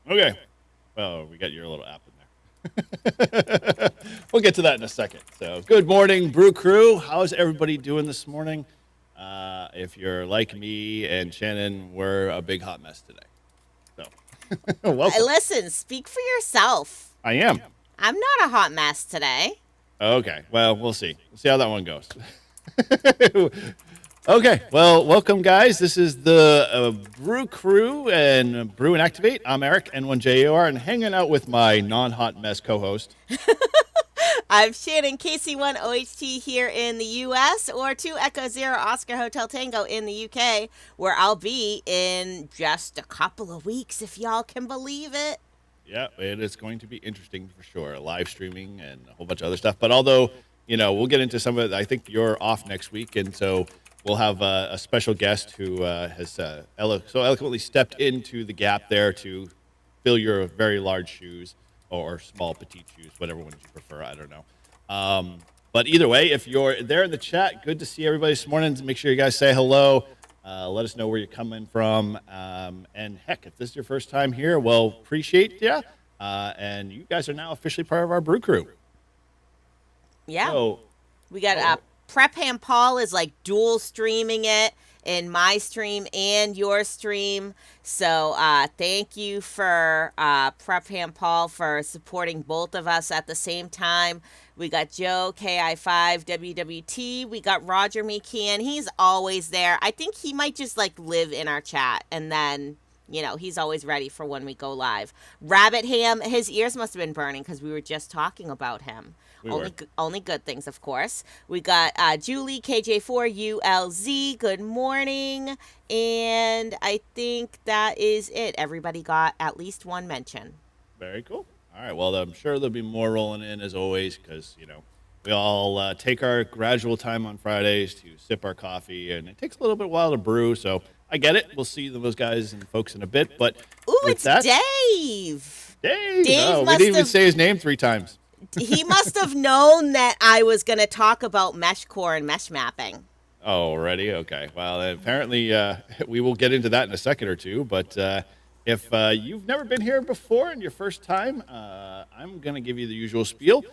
Okay. Well, we got your little app in there. We'll get to that in a second. So, good morning, Brew Crew. How's everybody doing this morning? If you're like me and Shannon, we're a big hot mess today. So, welcome. Listen, speak for yourself. I am. I'm not a hot mess today. Okay. Well, we'll see. We'll see how that one goes. Okay, well, welcome, guys. This is the Brew Crew and Brew and Activate. I'm Eric, N1JAR, and hanging out with my non-hot mess co-host. I'm Shannon, KC1OHT here in the U.S. or 2 Echo Zero Oscar Hotel Tango in the U.K., where I'll be in just a couple of weeks, if y'all can believe it. Yeah, it is going to be interesting for sure. Live streaming and a whole bunch of other stuff. But although, we'll get into some of it. I think you're off next week, and so we'll have a special guest who has so eloquently stepped into the gap there to fill your very large shoes or small, petite shoes, whatever one you prefer. I don't know. But either way, if you're there in the chat, good to see everybody this morning. Make sure you guys say hello. Let us know where you're coming from. And heck, if this is your first time here, well, appreciate you. And you guys are now officially part of our Brew Crew. Yeah. So, we got Prep Ham Paul is like dual streaming it in my stream and your stream. So thank you for Prep Ham Paul for supporting both of us at the same time. We got Joe, KI5, WWT. We got Roger McCann. He's always there. I think he might just live in our chat, and then he's always ready for when we go live. Rabbit Ham, his ears must have been burning because we were just talking about him. Only good things, of course. We got Julie, KJ4ULZ. Good morning. And I think that is it. Everybody got at least one mention. Very cool. All right. Well, I'm sure there'll be more rolling in as always because, we all take our gradual time on Fridays to sip our coffee, and it takes a little bit while to brew. So I get it. We'll see those guys and folks in a bit. But it's Dave. Dave. No, we didn't even say his name 3 times. He must have known that I was going to talk about mesh core and mesh mapping. Oh, already? Okay. Well, apparently we will get into that in a second or two. But if you've never been here before and your first time, I'm going to give you the usual spiel.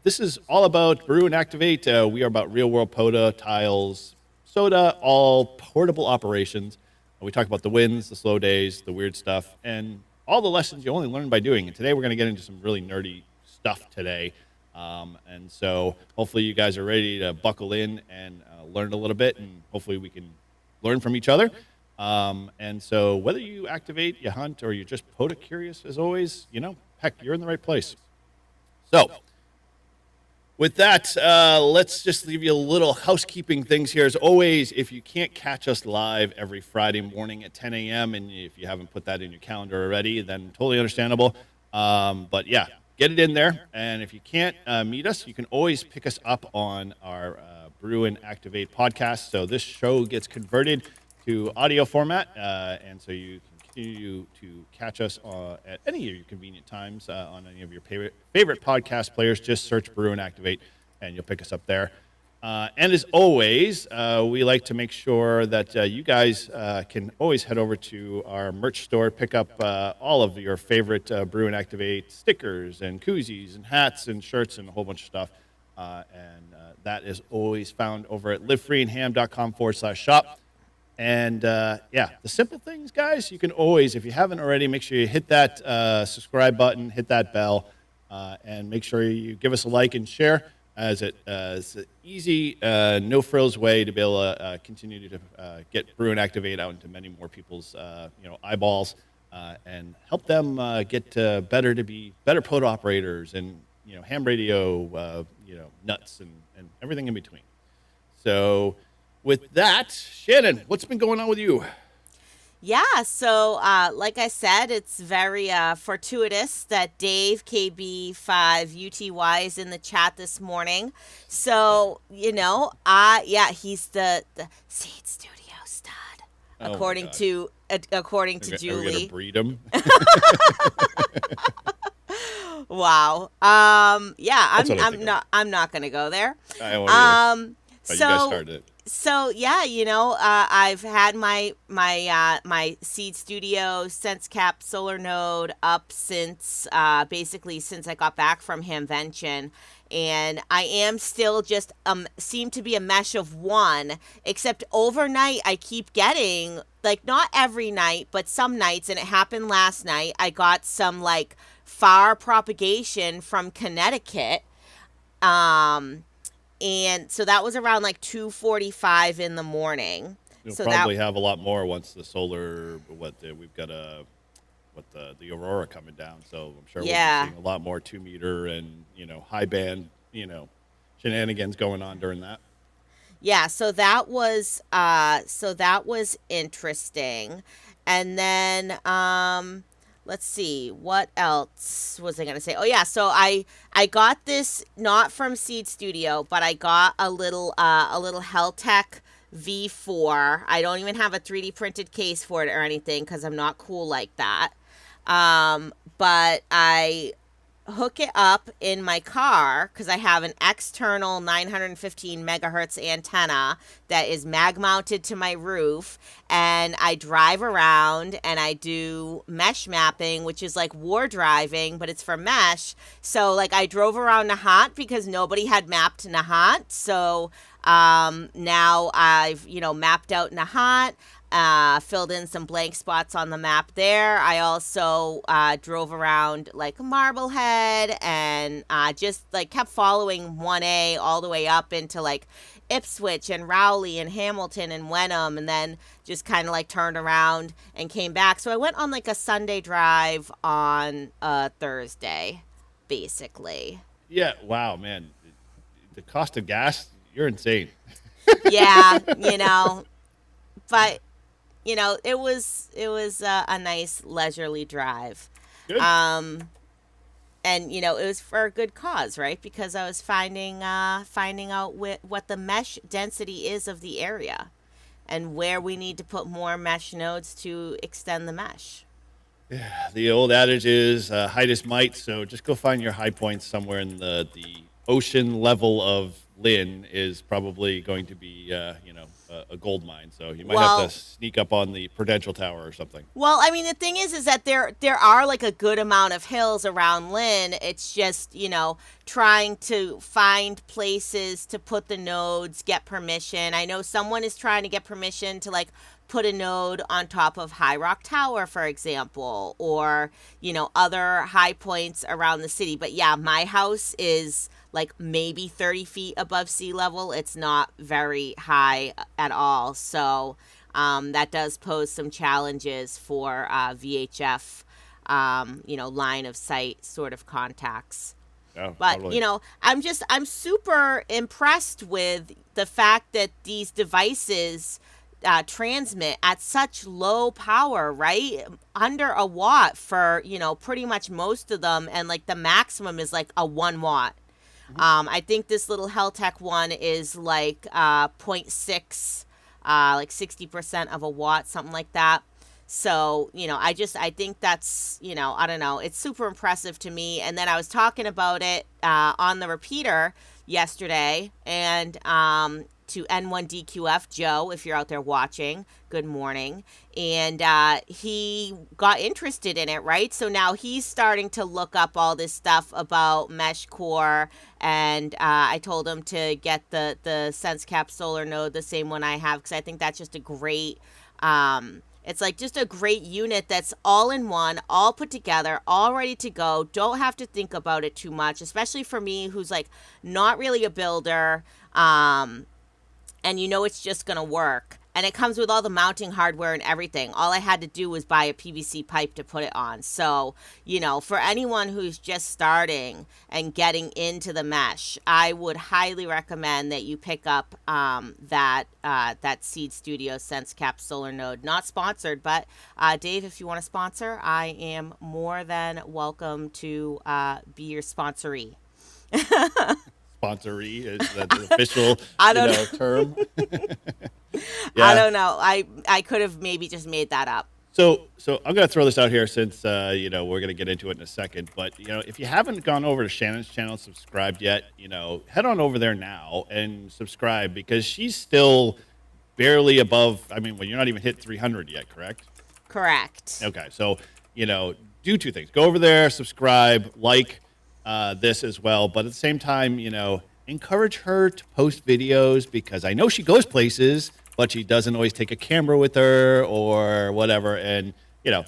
This is all about Brew and Activate. We are about real-world POTA, tiles, soda, all portable operations. We talk about the wins, the slow days, the weird stuff, and all the lessons you only learn by doing. And today we're going to get into some really nerdy stuff today. And so hopefully you guys are ready to buckle in and learn a little bit, and hopefully we can learn from each other. And so whether you activate, you hunt, or you're just POTA curious, as always, heck, you're in the right place. So with that, let's just leave you a little housekeeping things here. As always, if you can't catch us live every Friday morning at 10 a.m., and if you haven't put that in your calendar already, then totally understandable. But yeah, get it in there. And if you can't meet us, you can always pick us up on our Brew and Activate podcast. So this show gets converted to audio format, and so you can continue to catch us at any of your convenient times on any of your favorite podcast players. Just search Brew and Activate, and you'll pick us up there. And as always, we like to make sure that you guys can always head over to our merch store, pick up all of your favorite Brew and Activate stickers and koozies and hats and shirts and a whole bunch of stuff. That is always found over at livefreeandham.com/shop. And yeah, the simple things, guys, you can always, if you haven't already, make sure you hit that subscribe button, hit that bell, and make sure you give us a like and share, as it's an easy, no frills way to be able to continue to get Brew and Activate out into many more people's eyeballs, and help them get better to be better POTA operators and ham radio nuts and everything in between. So with that, Shannon, what's been going on with you? Yeah, so like I said, it's very fortuitous that Dave KB5UTY is in the chat this morning. So, he's the Seed Studio stud, according to Julie. Are we gonna breed him? Wow. Yeah, I'm not gonna go there. I won't either. But you guys started it. So yeah, I've had my Seed Studio SenseCap solar node up since basically since I got back from Hamvention, and I am still just seem to be a mesh of one, except overnight I keep getting, like, not every night, but some nights, and it happened last night, I got some like far propagation from Connecticut. And so that was around like 2:45 in the morning. You'll so probably have a lot more once the solar, we've got the aurora coming down. So I'm sure we'll be seeing a lot more 2 meter and, high band, shenanigans going on during that. Yeah. So that was interesting. And then, let's see, what else was I going to say? Oh, yeah, so I got this not from Seed Studio, but I got a little Heltec V4. I don't even have a 3D printed case for it or anything because I'm not cool like that. But I hook it up in my car because I have an external 915 megahertz antenna that is mag mounted to my roof, and I drive around and I do mesh mapping, which is like war driving, but it's for mesh. So like I drove around Nahat because nobody had mapped Nahat, so now I've mapped out Nahat. Filled in some blank spots on the map there. I also drove around like Marblehead and just like kept following 1A all the way up into like Ipswich and Rowley and Hamilton and Wenham, and then just kind of like turned around and came back. So I went on like a Sunday drive on Thursday, basically. Yeah, wow, man. The cost of gas, you're insane. Yeah, but it was a nice leisurely drive. Good. And it was for a good cause, right? Because I was finding out what the mesh density is of the area and where we need to put more mesh nodes to extend the mesh. Yeah, the old adage is height is might, so just go find your high points somewhere in the ocean level of Lynn is probably going to be a gold mine, so you might have to sneak up on the Prudential Tower or something. Well, I mean, the thing is that there are like a good amount of hills around Lynn. It's just, trying to find places to put the nodes, get permission. I know someone is trying to get permission to like put a node on top of High Rock Tower, for example, or, other high points around the city. But yeah, my house is like maybe 30 feet above sea level. It's not very high at all. So that does pose some challenges for VHF, line of sight sort of contacts. Yeah, but, totally. I'm super impressed with the fact that these devices transmit at such low power, right? Under a watt for, pretty much most of them. And like the maximum is like a 1 watt. I think this little Heltec one is like 0.6, like 60% of a watt, something like that. So, I think that's, I don't know, it's super impressive to me. And then I was talking about it on the repeater yesterday, and to N1DQF Joe, if you're out there watching, good morning. And he got interested in it, right? So now he's starting to look up all this stuff about mesh core. And I told him to get the SenseCap solar node, the same one I have, because I think that's just a great it's like just a great unit that's all in one, all put together, all ready to go. Don't have to think about it too much, especially for me, who's like not really a builder. And it's just going to work. And it comes with all the mounting hardware and everything. All I had to do was buy a PVC pipe to put it on. So, for anyone who's just starting and getting into the mesh, I would highly recommend that you pick up that Seed Studio SenseCap solar node. Not sponsored, but Dave, if you want to sponsor, I am more than welcome to be your sponsoree. Sponsoree is that the official term? Yeah. I don't know. I could have maybe just made that up. So I'm going to throw this out here since we're going to get into it in a second. But if you haven't gone over to Shannon's channel and subscribed yet, head on over there now and subscribe, because she's still barely above. I mean, well, you're not even hit 300 yet, correct? Correct. Okay, so do two things: go over there, subscribe, like this as well. But at the same time, encourage her to post videos, because I know she goes places, but she doesn't always take a camera with her or whatever. And,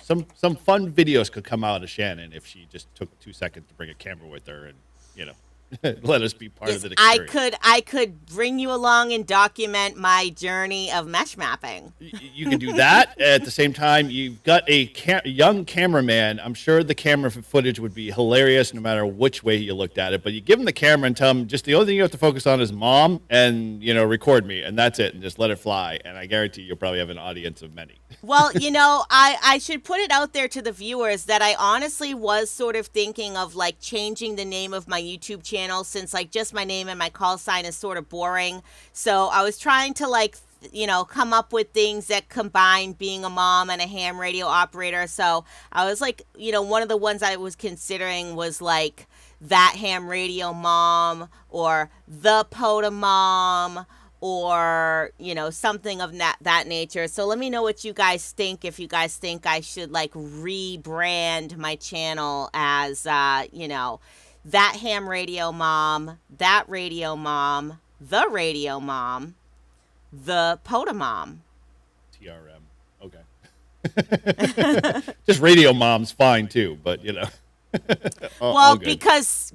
some fun videos could come out of Shannon if she just took 2 seconds to bring a camera with her and, let us be part of the experience. I could bring you along and document my journey of mesh mapping. You can do that. At the same time, you've got a young cameraman. I'm sure the camera footage would be hilarious no matter which way you looked at it. But you give him the camera and tell him just the only thing you have to focus on is mom and, record me. And that's it. And just let it fly. And I guarantee you'll probably have an audience of many. Well, I should put it out there to the viewers that I honestly was sort of thinking of like changing the name of my YouTube channel, since like just my name and my call sign is sort of boring. So I was trying to come up with things that combine being a mom and a ham radio operator. So I was like, one of the ones I was considering was like that ham radio mom, or the POTA mom, or something of that nature. So let me know what you guys think, if you guys think I should like rebrand my channel as that ham radio mom, that radio mom, the radio mom, the POTA mom. TRM. Okay. Just radio mom's fine too, but well, because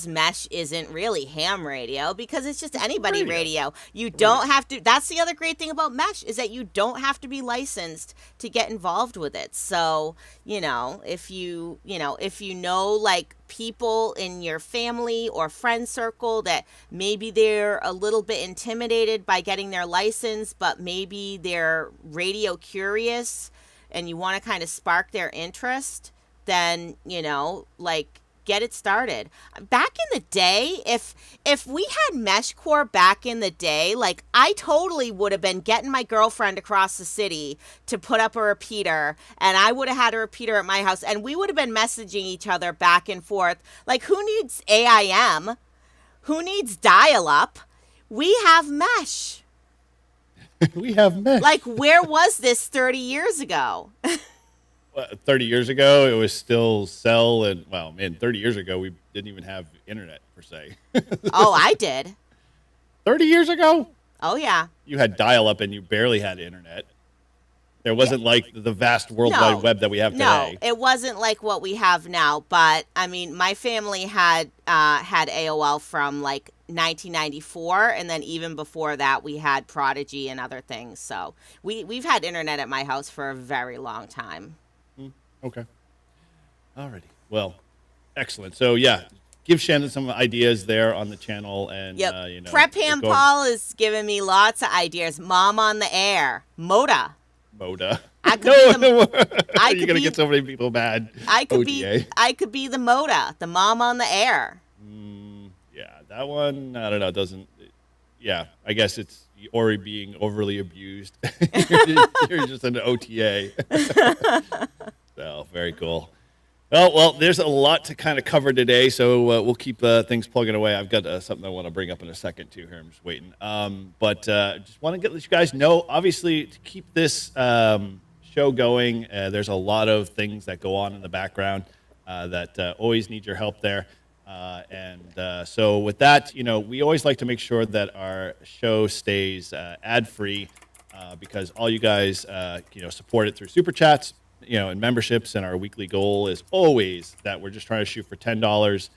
mesh isn't really ham radio, because it's just anybody radio. You don't have to. That's the other great thing about mesh, is that you don't have to be licensed to get involved with it. So if you like people in your family or friend circle that maybe they're a little bit intimidated by getting their license, but maybe they're radio curious and you want to kind of spark their interest, then get it started. Back in the day, if we had mesh core back in the day, like I totally would have been getting my girlfriend across the city to put up a repeater, and I would have had a repeater at my house, and we would have been messaging each other back and forth. Like, who needs AIM? Who needs dial-up? We have mesh. We have mesh. Like, where was this 30 years ago? 30 years ago, it was still cell, and 30 years ago, we didn't even have internet per se. Oh, I did. 30 years ago? Oh, yeah. You had dial-up and you barely had internet. There wasn't like the vast World Wide Web that we have today. No, it wasn't like what we have now. But I mean, my family had AOL from like 1994, and then even before that, we had Prodigy and other things. So we've had internet at my house for a very long time. Okay. Alrighty. Well, excellent. So yeah, give Shannon some ideas there on the channel, and Prep Ham Paul is giving me lots of ideas. Mom on the air, MOTA. MOTA. You're gonna get so many people mad. I could be the MOTA, the mom on the air. Yeah, that one. I don't know. It doesn't. Yeah, I guess it's or being overly abused. You're just an OTA. So very cool. Oh, well, there's a lot to kind of cover today, so we'll keep things plugging away. I've got something I want to bring up in a second, too, here. I'm just waiting. But just want to let you guys know, obviously, to keep this show going, there's a lot of things that go on in the background that always need your help there. So with that, we always like to make sure that our show stays ad-free because all you guys, support it through Super Chats, and memberships, and our weekly goal is always that we're just trying to shoot for $10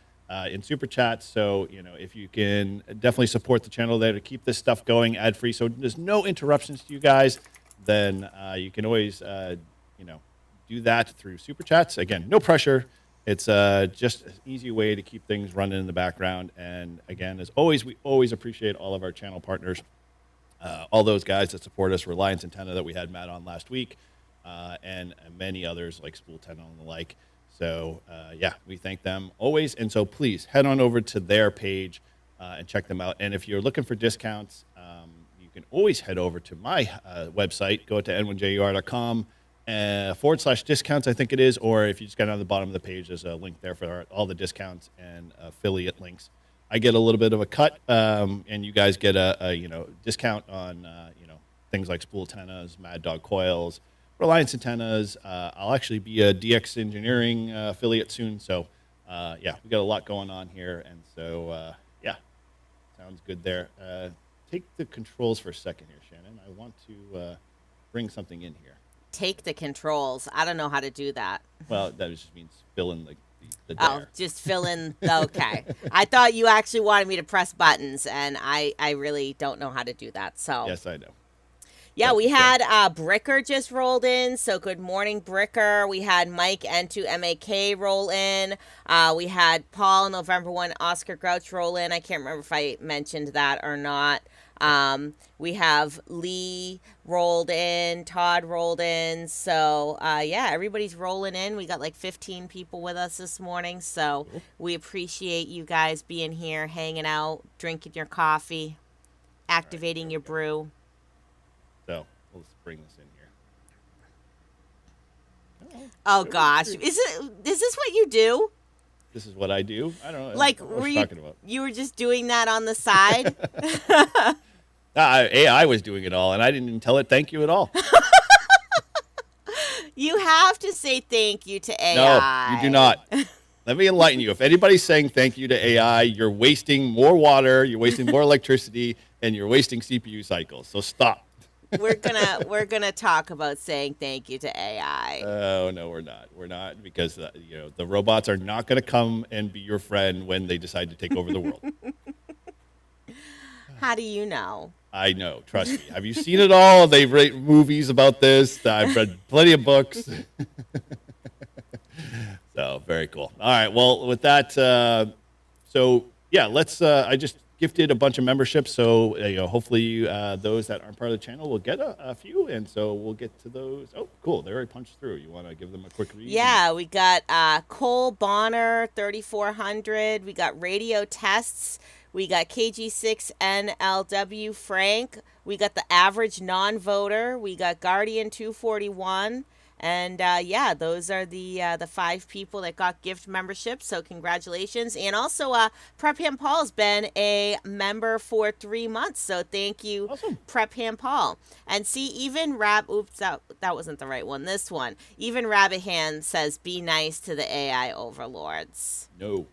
in Super Chats. So, if you can definitely support the channel there to keep this stuff going ad-free so there's no interruptions to you guys, then you can always, do that through Super Chats. Again, no pressure. It's just an easy way to keep things running in the background. And again, as always, we always appreciate all of our channel partners, all those guys that support us, Reliance Antenna that we had Matt on last week, and many others like Spool 10 and the like. So, we thank them always. And so please head on over to their page and check them out. And if you're looking for discounts, you can always head over to my website, go to n1jur.com /discounts, I think it is. Or if you just got on the bottom of the page, there's a link there for all the discounts and affiliate links. I get a little bit of a cut, and you guys get a discount on things like Spool antennas, Mad Dog coils, Reliance antennas. I'll actually be a DX Engineering affiliate soon. So, we got a lot going on here. And so, sounds good there. Take the controls for a second here, Shannon. I want to bring something in here. Take the controls. I don't know how to do that. Well, that just means fill in the Oh, just fill in. Okay. I thought you actually wanted me to press buttons, and I really don't know how to do that. So yes, I know. Yeah, we had Bricker just rolled in, so good morning, Bricker. We had Mike N2MAK roll in. We had Paul, November 1, Oscar Grouch roll in. I can't remember if I mentioned that or not. We have Lee rolled in, Todd rolled in. So, everybody's rolling in. We got like 15 people with us this morning, so we appreciate you guys being here, hanging out, drinking your coffee, activating your brew. So let's bring this in here. Oh gosh, is this what you do? This is what I do. I don't know. Like, what you talking about? You were just doing that on the side? AI was doing it all, and I didn't even tell it thank you at all. You have to say thank you to AI. No, you do not. Let me enlighten you. If anybody's saying thank you to AI, you're wasting more water, you're wasting more electricity, and you're wasting CPU cycles. So stop. We're gonna talk about saying thank you to AI. Oh no, we're not. We're not, because the robots are not going to come and be your friend when they decide to take over the world. How do you know? I know. Trust me. Have you seen it all? They've written movies about this. I've read plenty of books. So very cool. All right. Well, with that, let's. I just gifted a bunch of memberships, so hopefully those that aren't part of the channel will get a few, and so we'll get to those. Oh, cool! They already punched through. You want to give them a quick read? Yeah, we got Cole Bonner 3400. We got Radio Tests. We got KG6NLW Frank. We got the average non-voter. We got Guardian 241. And those are the 5 people that got gift memberships. So congratulations. And also Prep Ham Paul's been a member for 3 months. So thank you, awesome. Prep Ham Paul. And see, even oops, that wasn't the right one. This one. Even Rabbit Hand says, be nice to the AI overlords. No.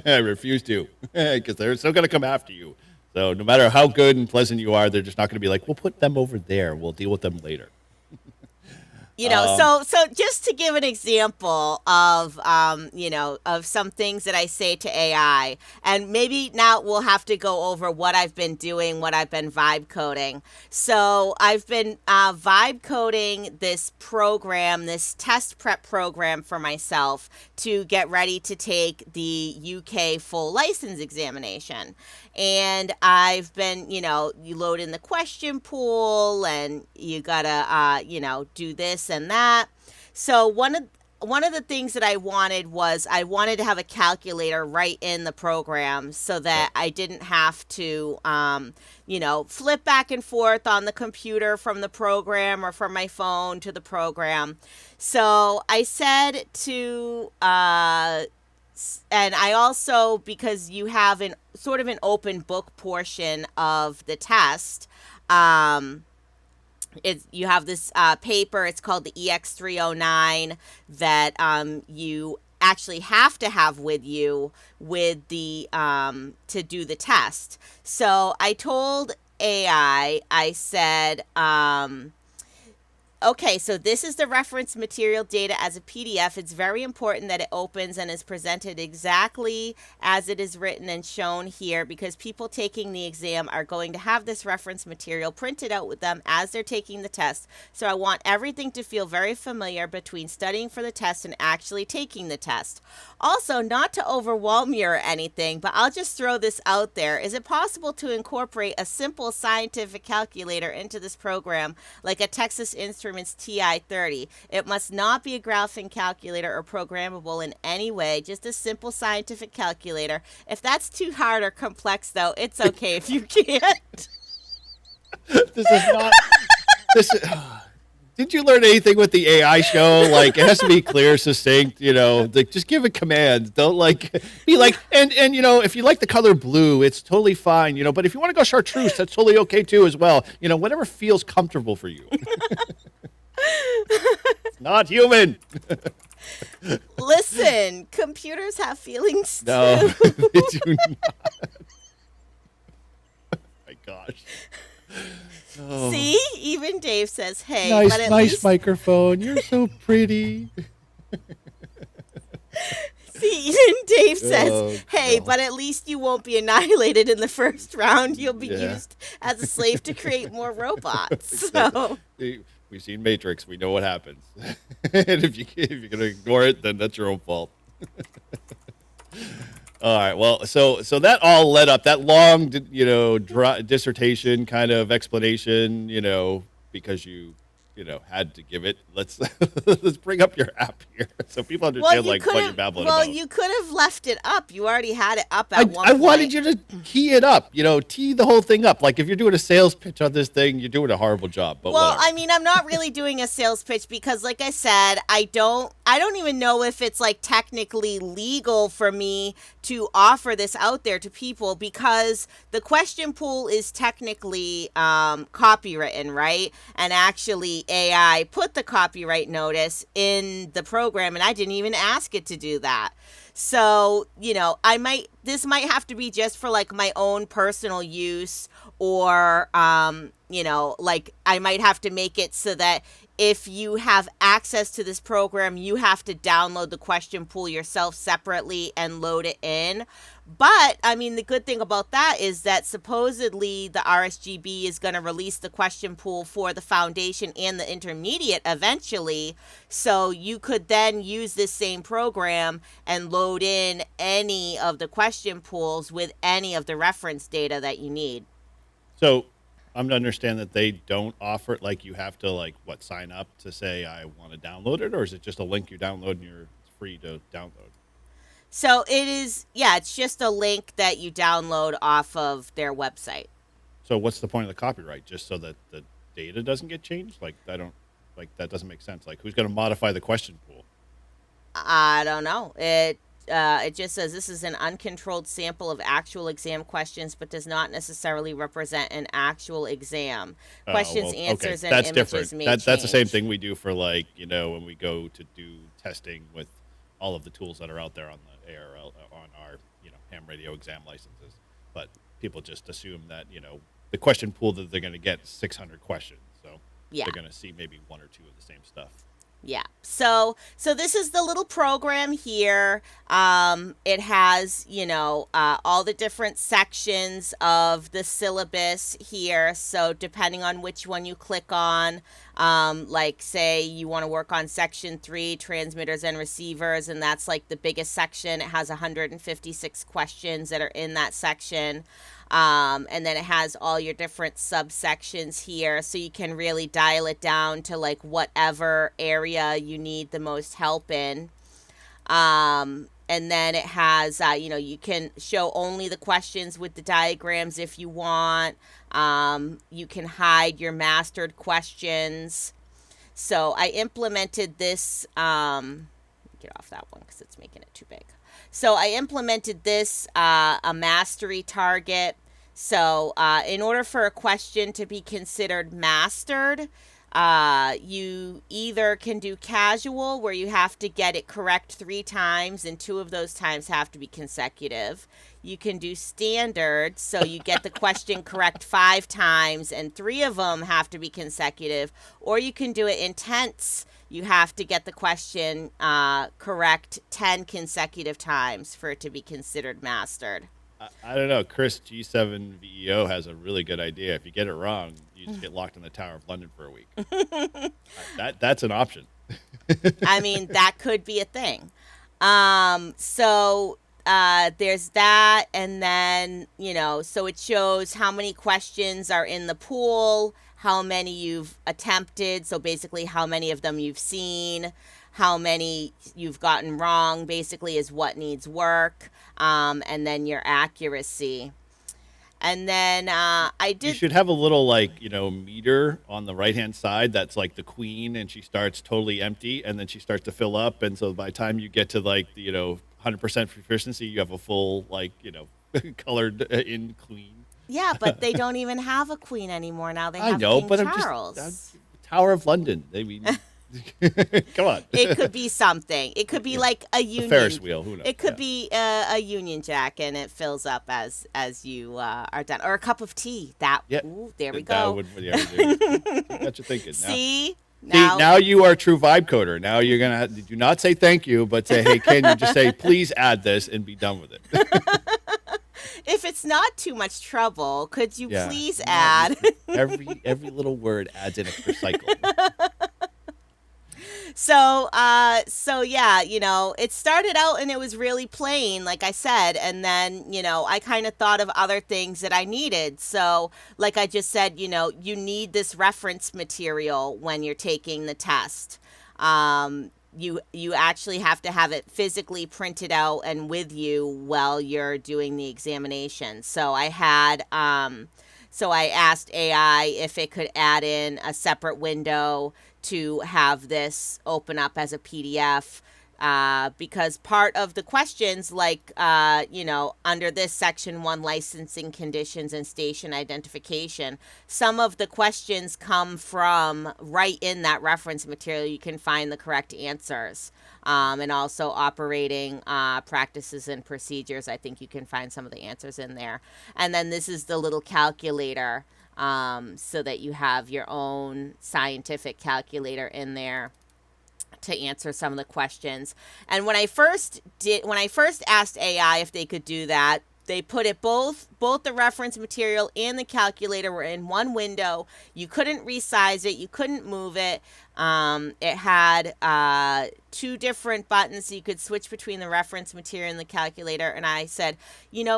I refuse to, because they're still going to come after you. So no matter how good and pleasant you are, they're just not going to be like, we'll put them over there. We'll deal with them later. So just to give an example of, of some things that I say to AI, and maybe now we'll have to go over what I've been doing, what I've been vibe coding. So I've been vibe coding this program, this test prep program for myself to get ready to take the UK full license examination. And I've been, you load in the question pool and you gotta, do this and that. So one of the things that I wanted was I wanted to have a calculator right in the program so that I didn't have to, flip back and forth on the computer from the program or from my phone to the program. So I said to, and I also, because you have an sort of an open book portion of the test, you have this paper. It's called the EX309 that you actually have to have with you with the to do the test. So I told AI, I said, okay, so this is the reference material data as a PDF. It's very important that it opens and is presented exactly as it is written and shown here, because people taking the exam are going to have this reference material printed out with them as they're taking the test. So I want everything to feel very familiar between studying for the test and actually taking the test. Also, not to overwhelm you or anything, but I'll just throw this out there. Is it possible to incorporate a simple scientific calculator into this program, like a Texas Instruments TI-30? It must not be a graphing calculator or programmable in any way, just a simple scientific calculator. If that's too hard or complex, though, it's okay if you can't. This is not... Did you learn anything with the AI show? Like, it has to be clear, succinct, like, just give it commands. Don't be like, and if you like the color blue, it's totally fine, but if you want to go chartreuse, that's totally okay too as well. Whatever feels comfortable for you. It's not human. Listen, computers have feelings too. No, they do not. Oh my gosh. Oh. See, even Dave says, "Hey, nice, but at nice least microphone. You're so pretty." See, even Dave says, "Hey, but at least you won't be annihilated in the first round. You'll be used as a slave to create more robots." So we've seen Matrix. We know what happens. And if you're gonna ignore it, then that's your own fault. All right. Well, so that all led up, that long, dissertation kind of explanation, because you had to give it. Let's bring up your app here so people understand what you're babbling about. Well, you could have left it up. You already had it up at one point. I wanted you to key it up, tee the whole thing up. Like, if you're doing a sales pitch on this thing, you're doing a horrible job. But well, whatever. I mean, I'm not really doing a sales pitch because, like I said, I don't even know if it's like technically legal for me to offer this out there to people, because the question pool is technically copywritten, right? And actually AI put the copyright notice in the program, and I didn't even ask it to do that. So, this might have to be just for like my own personal use, or, like I might have to make it so that if you have access to this program, you have to download the question pool yourself separately and load it in. But, I mean, the good thing about that is that supposedly the RSGB is going to release the question pool for the foundation and the intermediate eventually. So you could then use this same program and load in any of the question pools with any of the reference data that you need. So I'm to understand that they don't offer it, like you have to sign up to say I want to download it, or is it just a link you download and it's free to download? So it is, it's just a link that you download off of their website. So what's the point of the copyright? Just so that the data doesn't get changed? That doesn't make sense. Like, who's going to modify the question pool? I don't know. It just says this is an uncontrolled sample of actual exam questions, but does not necessarily represent an actual exam. Questions, answers, and that's images different. may That's change. the same thing we do for when we go to do testing with all of the tools that are out there on the ARL, on our ham radio exam licenses. But people just assume that the question pool that they're going to get is 600 questions, so they're going to see maybe one or two of the same stuff. Yeah. So this is the little program here. It has, all the different sections of the syllabus here. So depending on which one you click on, Like say you want to work on section 3, transmitters and receivers, and that's like the biggest section. It has 156 questions that are in that section. And then it has all your different subsections here, so you can really dial it down to like whatever area you need the most help in. And then it has, you can show only the questions with the diagrams if you want. You can hide your mastered questions. So I implemented this, get off that one because it's making it too big. So I implemented this, a mastery target. So in order for a question to be considered mastered, you either can do casual, where you have to get it correct 3 times, and 2 of those times have to be consecutive. You can do standard, so you get the question correct 5 times, and 3 of them have to be consecutive. Or you can do it intense. You have to get the question correct 10 consecutive times for it to be considered mastered. I don't know. Chris G7 VEO has a really good idea. If you get it wrong, you just get locked in the Tower of London for a week. That's an option. I mean, that could be a thing. So there's that, and then, so it shows how many questions are in the pool, how many you've attempted, so basically how many of them you've seen, how many you've gotten wrong, basically is what needs work, and then your accuracy. And then You should have a little meter on the right hand side that's like the queen, and she starts totally empty, and then she starts to fill up, and so by the time you get to 100% proficiency, you have a full colored in queen. Yeah, but they don't even have a queen anymore now. They have King Charles. Tower of London. I mean, come on. It could be something. It could be like a Union. A Ferris wheel. Who knows? It could be a Union Jack, and it fills up as you are done. Or a cup of tea. Ooh, there we go. Got you thinking. See? Now you are a true vibe coder. Now you're going to do not say thank you, but say, hey, can you just say, please add this and be done with it. If it's not too much trouble, could you please add? Every little word adds an extra cycle. So yeah, it started out and it was really plain, like I said, and then, I kind of thought of other things that I needed. So like I just said, you need this reference material when you're taking the test. You actually have to have it physically printed out and with you while you're doing the examination. So I asked AI if it could add in a separate window to have this open up as a PDF, because part of the questions, under this section 1, licensing conditions and station identification, some of the questions come from right in that reference material. You can find the correct answers, and also operating practices and procedures. I think you can find some of the answers in there. And then this is the little calculator, so that you have your own scientific calculator in there to answer some of the questions. And when I first asked AI if they could do that, they put it both the reference material and the calculator were in one window. You couldn't resize it, you couldn't move it. It had 2 different buttons, so you could switch between the reference material and the calculator. And I said,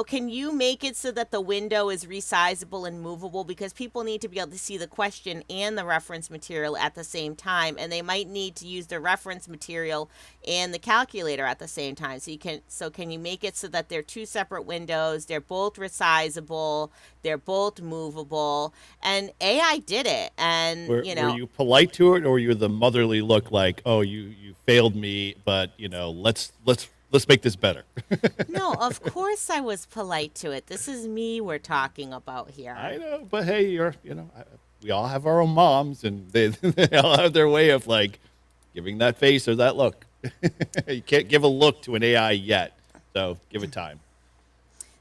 can you make it so that the window is resizable and movable? Because people need to be able to see the question and the reference material at the same time, and they might need to use the reference material and the calculator at the same time. So can you make it so that they're 2 separate windows? They're both resizable. They're both movable. And AI did it. And were you polite to it, or were you the motherly look like, oh, you failed me, but let's make this better? No, of course I was polite to it. This is me we're talking about here. I know, but hey, we all have our own moms, and they all have their way of giving that face or that look. You can't give a look to an AI yet, so give it time.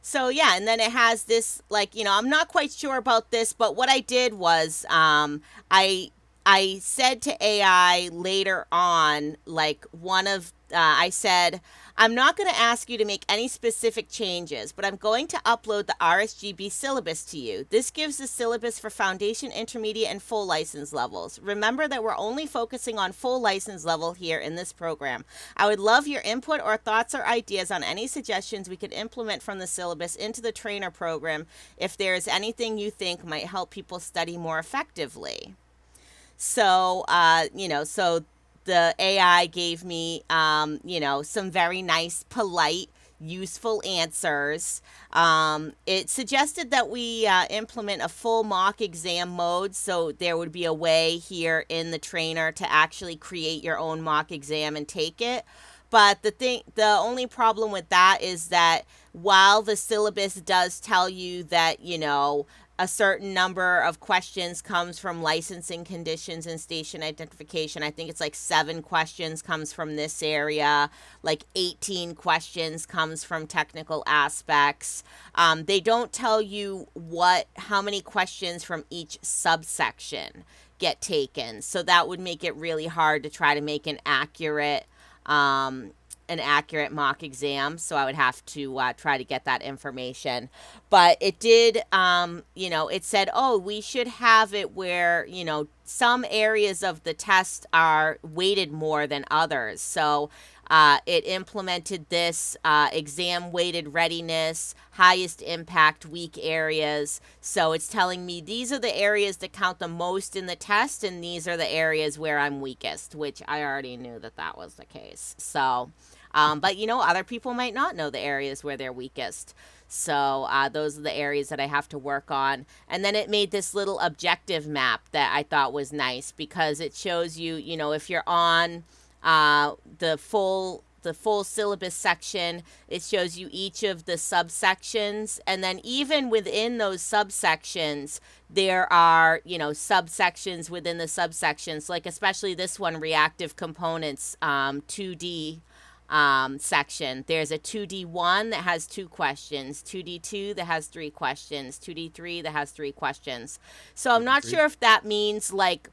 So yeah, and then it has this I'm not quite sure about this, but what I did was I said to AI later on, one of I said, I'm not going to ask you to make any specific changes, but I'm going to upload the RSGB syllabus to you. This gives the syllabus for foundation, intermediate, and full license levels. Remember that we're only focusing on full license level here in this program. I would love your input or thoughts or ideas on any suggestions we could implement from the syllabus into the trainer program if there is anything you think might help people study more effectively. So, so the AI gave me, some very nice, polite, useful answers. It suggested that we implement a full mock exam mode, so there would be a way here in the trainer to actually create your own mock exam and take it. But the only problem with that is that while the syllabus does tell you that, a certain number of questions comes from licensing conditions and station identification. I think it's like 7 questions comes from this area, like 18 questions comes from technical aspects. They don't tell you how many questions from each subsection get taken. So that would make it really hard to try to make an accurate mock exam, so I would have to try to get that information. But it did, it said, we should have it where, some areas of the test are weighted more than others. So it implemented this exam weighted readiness, highest impact, weak areas. So it's telling me these are the areas that count the most in the test, and these are the areas where I'm weakest, which I already knew that was the case. So, but other people might not know the areas where they're weakest. So those are the areas that I have to work on. And then it made this little objective map that I thought was nice because it shows you, if you're on the full syllabus section, it shows you each of the subsections. And then even within those subsections, there are, subsections within the subsections, like especially this one, reactive components, 2D section. There's a 2D1 that has 2 questions, 2D2 that has 3 questions, 2D3 that has 3 questions. So I'm not sure if that means like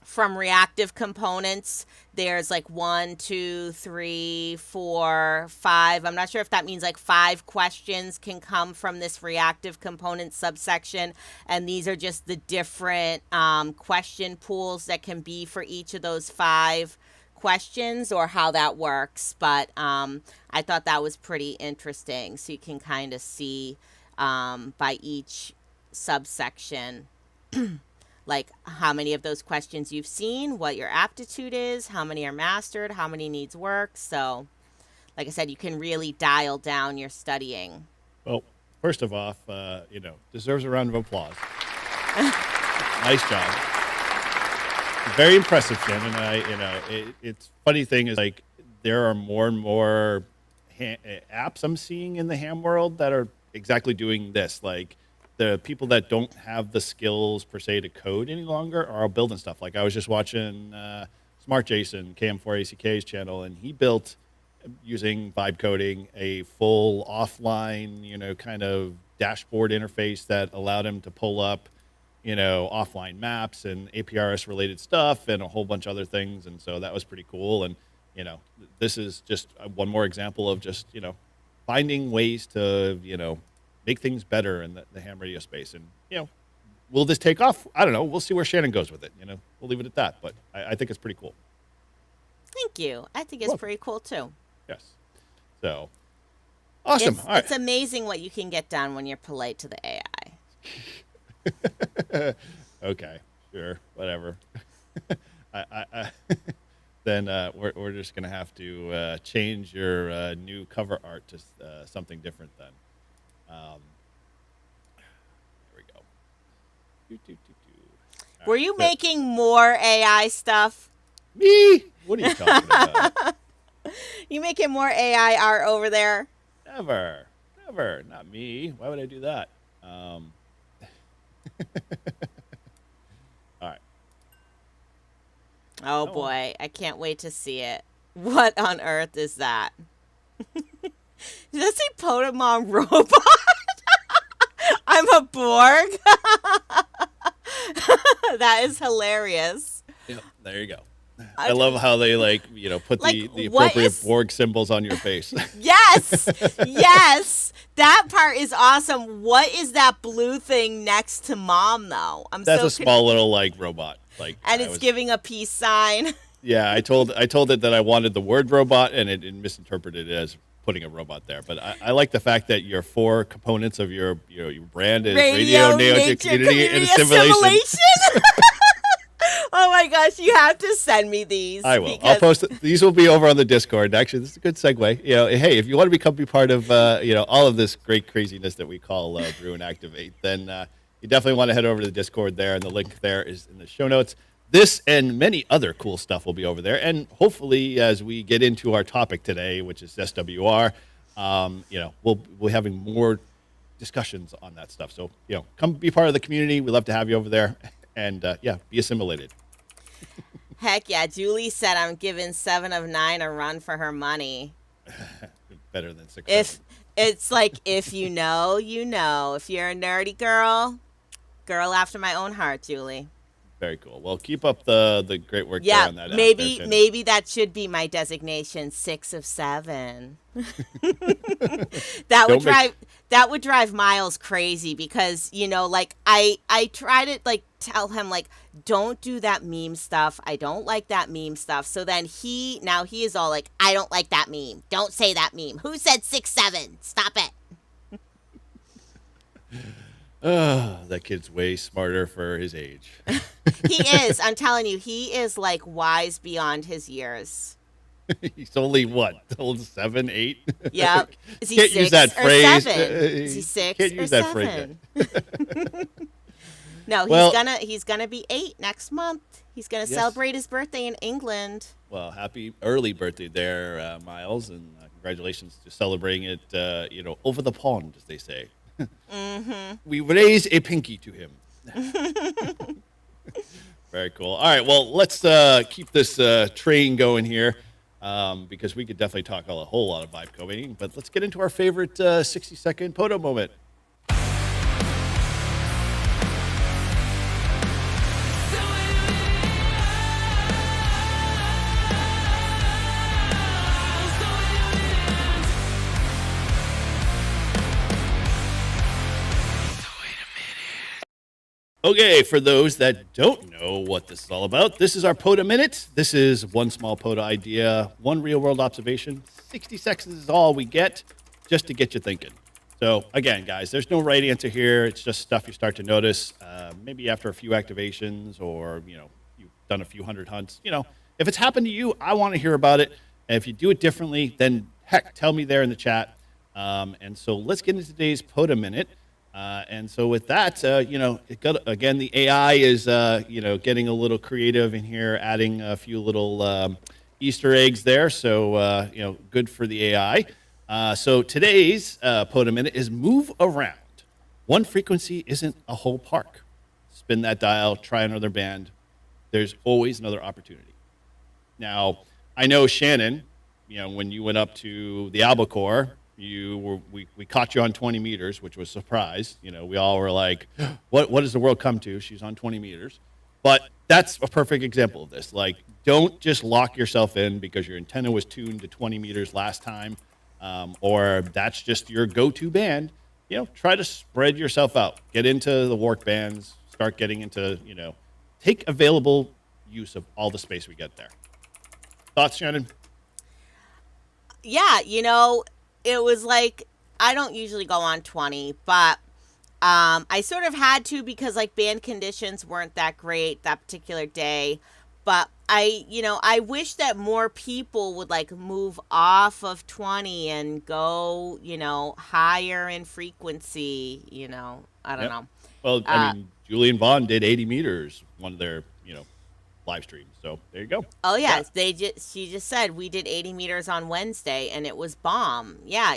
from reactive components, there's like 1, 2, 3, 4, 5. I'm not sure if that means like 5 questions can come from this reactive component subsection. And these are just the different question pools that can be for each of those 5 questions, or how that works. But I thought that was pretty interesting. So you can kind of see by each subsection like how many of those questions you've seen, what your aptitude is, how many are mastered, how many needs work. So like I said, you can really dial down your studying. Well, first of all, deserves a round of applause. Nice job. Very impressive, Jen. And it's funny thing is like there are more and more apps I'm seeing in the ham world that are exactly doing this. Like the people that don't have the skills per se to code any longer are building stuff. Like I was just watching Smart Jason, KM4ACK's channel, and he built using vibe coding a full offline, kind of dashboard interface that allowed him to pull up offline maps and APRS related stuff and a whole bunch of other things. And so that was pretty cool. And, this is just one more example of just, finding ways to, make things better in the ham radio space. And, will this take off? I don't know. We'll see where Shannon goes with it. We'll leave it at that. But I think it's pretty cool. Thank you. I think it's pretty cool too. Yes. So awesome. All right. It's amazing what you can get done when you're polite to the AI. Okay, sure, whatever. Then we're just gonna have to change your new cover art to something different. Then, there we go. Were you making more AI stuff? Me? What are you talking about? You making more AI art over there? Never, not me. Why would I do that? All right. Oh boy, I can't wait to see it. What on earth is that? Does that say POTA Mom Robot? I'm a Borg? That is hilarious. Yep, there you go. I love how they put Like, the what appropriate is- Borg symbols on your face. Yes, yes. That part is awesome. What is that blue thing next to Mom, though? That's a small little robot. And it's giving a peace sign. Yeah, I told it that I wanted the word robot, and it misinterpreted it as putting a robot there. But I like the fact that your 4 components of your brand is radio, nature, community, and assimilation. Oh my gosh, you have to send me these. I will. I'll post it. These will be over on the Discord. Actually, this is a good segue. Hey, if you want to be part of all of this great craziness that we call Brew and Activate, then you definitely want to head over to the Discord there, and the link there is in the show notes. This and many other cool stuff will be over there, and hopefully, as we get into our topic today, which is SWR, we'll be having more discussions on that stuff. So come be part of the community. We'd love to have you over there, and be assimilated. Heck yeah, Julie said I'm giving 7 of 9 a run for her money. Better than 6. It's like, if you know, you know. If you're a nerdy girl after my own heart, Julie. Very cool. Well, keep up the great work there on that. Maybe that should be my designation, 6 of 7. That would drive Miles crazy because, I try to tell him don't do that meme stuff. I don't like that meme stuff. So then he is all like, I don't like that meme. Don't say that meme. Who said 6, 7? Stop it. That kid's way smarter for his age. He is. I'm telling you, he is wise beyond his years. He's only what? Old 7, 8? Yeah. Is he can't 6 use that or phrase. 7? Is he 6 can't or use 7? That phrase. No, he's gonna be 8 next month. He's gonna celebrate his birthday in England. Well, happy early birthday there, Miles, and congratulations to celebrating it. Over the pond, as they say. Mm-hmm. We raise a pinky to him. Very cool. All right, well, let's keep this train going here because we could definitely talk a whole lot of vibe coding, but let's get into our favorite 60-second POTA moment. Okay, for those that don't know what this is all about, this is our POTA Minute. This is one small POTA idea, one real-world observation. 60 seconds is all we get just to get you thinking. So, again, guys, there's no right answer here. It's just stuff you start to notice, maybe after a few activations or, you've done a few hundred hunts. If it's happened to you, I want to hear about it. And if you do it differently, then, heck, tell me there in the chat. And so let's get into today's POTA Minute. And so with that, again, the AI is, getting a little creative in here, adding a few little Easter eggs there. So, good for the AI. So today's POTA Minute is move around. One frequency isn't a whole park. Spin that dial, try another band. There's always another opportunity. Now, I know Shannon, when you went up to the albacore, we caught you on 20 meters, which was a surprise. We all were like, what does the world come to? She's on 20 meters. But that's a perfect example of this. Don't just lock yourself in because your antenna was tuned to 20 meters last time, or that's just your go-to band. Try to spread yourself out. Get into the work bands. Start getting into, take available use of all the space we get there. Thoughts, Shannon? Yeah, it was I don't usually go on 20, but I sort of had to because band conditions weren't that great that particular day. But I wish that more people would move off of 20 and go, higher in frequency, I don't know. Well, I mean, Julian Vaughn did 80 meters, one of their, live streams. So there you go. Oh yeah, she just said we did 80 meters on Wednesday and it was bomb. Yeah,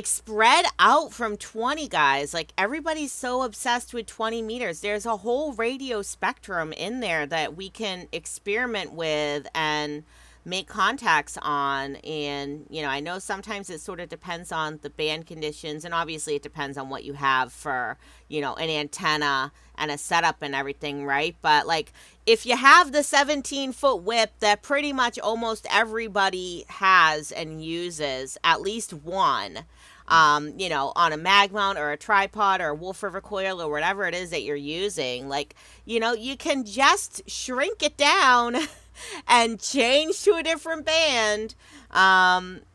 spread out from 20, guys. Everybody's so obsessed with 20 meters. There's a whole radio spectrum in there that we can experiment with and make contacts on. And, you know, I know sometimes it sort of depends on the band conditions, and obviously it depends on what you have for, you know, an antenna and a setup and everything, right? But like, if you have the 17-foot whip that pretty much almost everybody has and uses, at least one, you know, on a mag mount or a tripod or a Wolf River coil or whatever it is that you're using, like, you know, you can just shrink it down and change to a different band.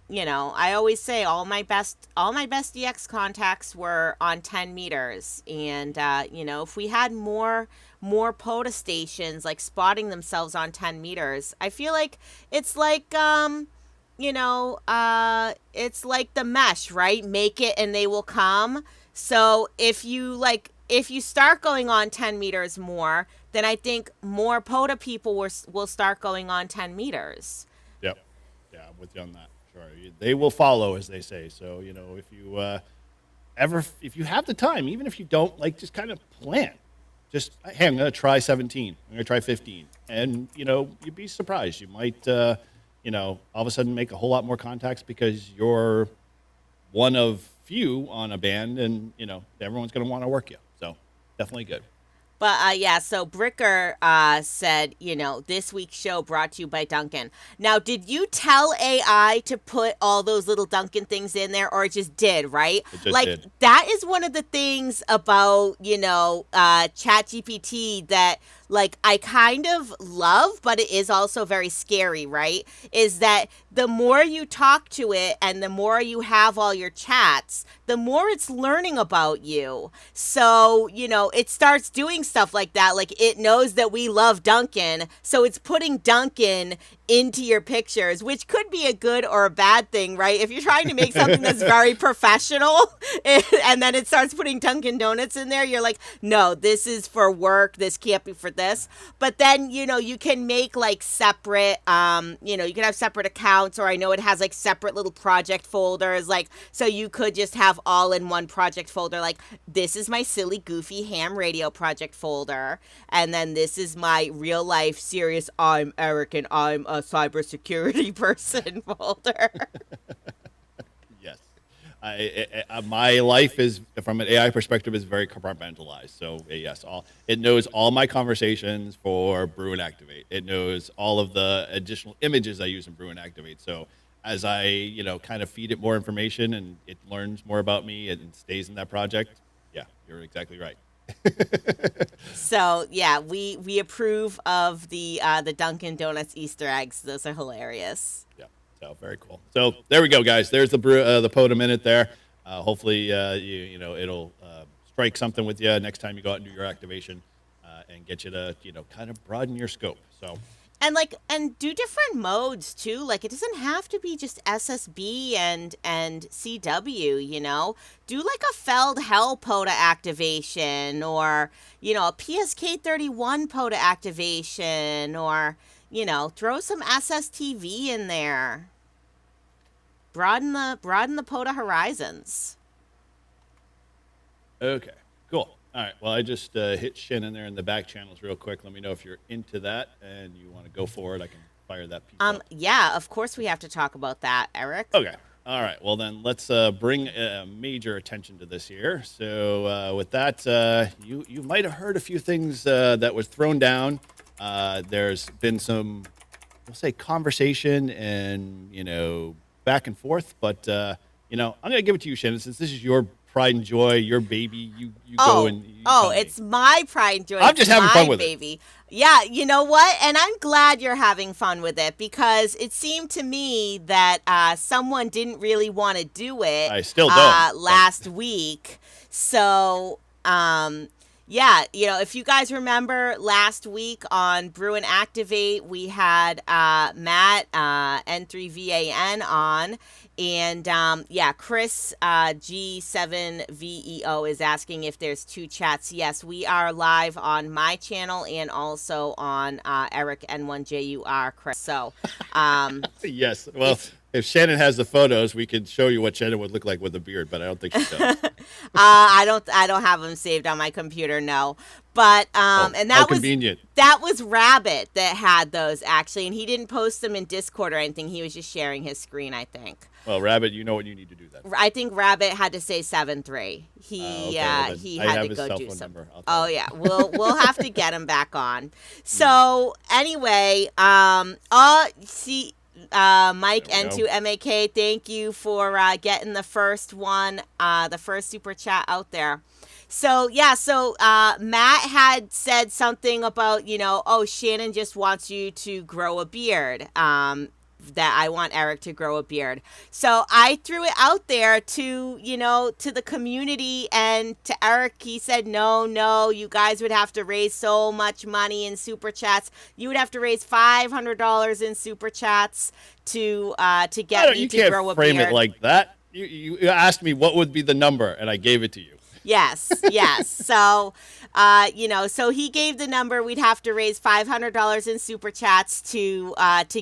You know, I always say all my best DX contacts were on 10 meters. And, you know, if we had more POTA stations like spotting themselves on 10 meters, I feel like it's like, you know, it's like the mesh, right? Make it and they will come. So if you start going on 10 meters more, then I think more POTA people will start going on 10 meters. Yep. Yeah, I'm with you on that. Sure. They will follow, as they say. So, you know, if you if you have the time, even if you don't, like, just kind of plan. Just, hey, I'm going to try 17. I'm going to try 15. And, you know, you'd be surprised. You might, you know, all of a sudden make a whole lot more contacts because you're one of few on a band, and, you know, everyone's going to want to work you. So definitely good. But yeah, so Bricker said, you know, this week's show brought to you by Duncan. Now, did you tell AI to put all those little Duncan things in there, or it just did, right? It just did. That is one of the things about, you know, ChatGPT that, like, I kind of love, but it is also very scary, right? Is that the more you talk to it and the more you have all your chats, the more it's learning about you. So, you know, it starts doing stuff like that. Like, it knows that we love Duncan, so it's putting Duncan into your pictures, which could be a good or a bad thing, right? If you're trying to make something that's very professional and then it starts putting Dunkin' Donuts in there, you're like, no, this is for work. This can't be for this. But then, you know, you can make like separate, you know, you can have separate accounts, or I know it has like separate little project folders. Like, so you could just have all in one project folder. Like, this is my silly, goofy ham radio project folder. And then this is my real life serious, I'm Eric and I'm a cybersecurity person folder. Yes. My life is, from an AI perspective, is very compartmentalized. So yes, it knows all my conversations for Brew and Activate. It knows all of the additional images I use in Brew and Activate. So as I, you know, kind of feed it more information and it learns more about me and stays in that project, yeah, you're exactly right. So yeah, we approve of the Dunkin' Donuts Easter eggs. Those are hilarious. Yeah, so very cool. So there we go, guys. There's the POTA minute there. Hopefully, you know, it'll strike something with you next time you go out and do your activation, and get you to, you know, kind of broaden your scope. So. And do different modes too. Like, it doesn't have to be just SSB and CW, you know. Do like a Feld Hell POTA activation, or, you know, a PSK31 POTA activation, or, you know, throw some SSTV in there. Broaden the POTA horizons. Okay, cool. All right, well, I just hit Shin in there in the back channels real quick. Let me know if you're into that and you want to go for it. I can fire that piece up. Yeah, of course we have to talk about that, Eric. Okay. All right, well, then let's bring major attention to this here. So with that, you might have heard a few things that was thrown down. There's been some, we'll say, conversation and, you know, back and forth. But, you know, I'm going to give it to you, Shannon, since this is your pride and joy, your baby. You go and it's my pride and joy. I'm just having fun with baby. Yeah, you know what? And I'm glad you're having fun with it, because it seemed to me that someone didn't really want to do it. I still don't. Last week. So, yeah, you know, if you guys remember last week on Brew and Activate, we had Matt, N3VAN on. And, yeah, Chris, G7VEO is asking if there's two chats. Yes, we are live on my channel and also on Eric N1JUR, Chris. So, yes, well, If Shannon has the photos, we could show you what Shannon would look like with a beard, but I don't think she does. I don't have them saved on my computer, no. But and how convenient. That was Rabbit that had those actually, and he didn't post them in Discord or anything. He was just sharing his screen, I think. Well, Rabbit, you know what you need to do then. I think Rabbit had to say 7-3. He had to go do something. Oh yeah, we'll have to get him back on. So anyway, Mike N2MAK, thank you for getting the first one, the first super chat out there. So Matt had said something about, Shannon just wants you to grow a beard. That I want Eric to grow a beard. So I threw it out there to the community, and to Eric, he said, no, you guys would have to raise so much money in super chats. You would have to raise $500 in super chats to get me to grow a beard. You can't frame it like that. You asked me what would be the number, and I gave it to you. Yes. So, so he gave the number. We'd have to raise $500 in super chats to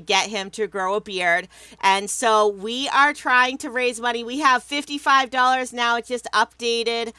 get him to grow a beard. And so we are trying to raise money. We have $55 now. It's just updated.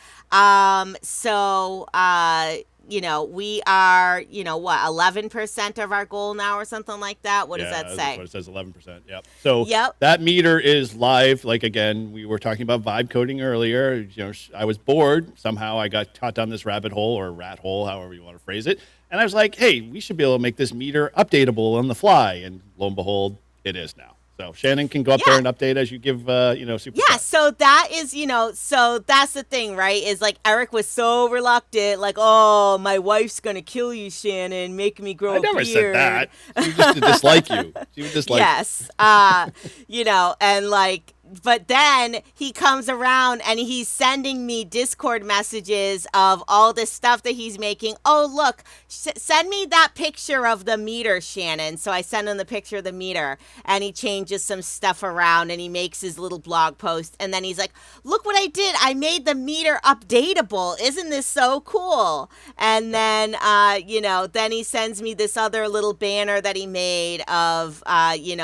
We are, 11% of our goal now or something like that. What does that say? What it says, 11%. Yep. So that meter is live. Like, again, we were talking about vibe coding earlier. I was bored. Somehow I got caught down this rabbit hole or rat hole, however you want to phrase it. And I was like, hey, we should be able to make this meter updatable on the fly. And lo and behold, it is now. So Shannon can go up there and update as you give, super. Yeah, so that is, so that's the thing, right? Is like Eric was so reluctant, like, oh, my wife's gonna kill you, Shannon, make me grow a beard. I never said that. She just dislike you. She would dislike. Yes, and like. But then he comes around and he's sending me Discord messages of all this stuff that he's making. Oh, look, send me that picture of the meter, Shannon. So I send him the picture of the meter, and he changes some stuff around and he makes his little blog post. And then he's like, look what I did. I made the meter updatable. Isn't this so cool? And then, then he sends me this other little banner that he made of,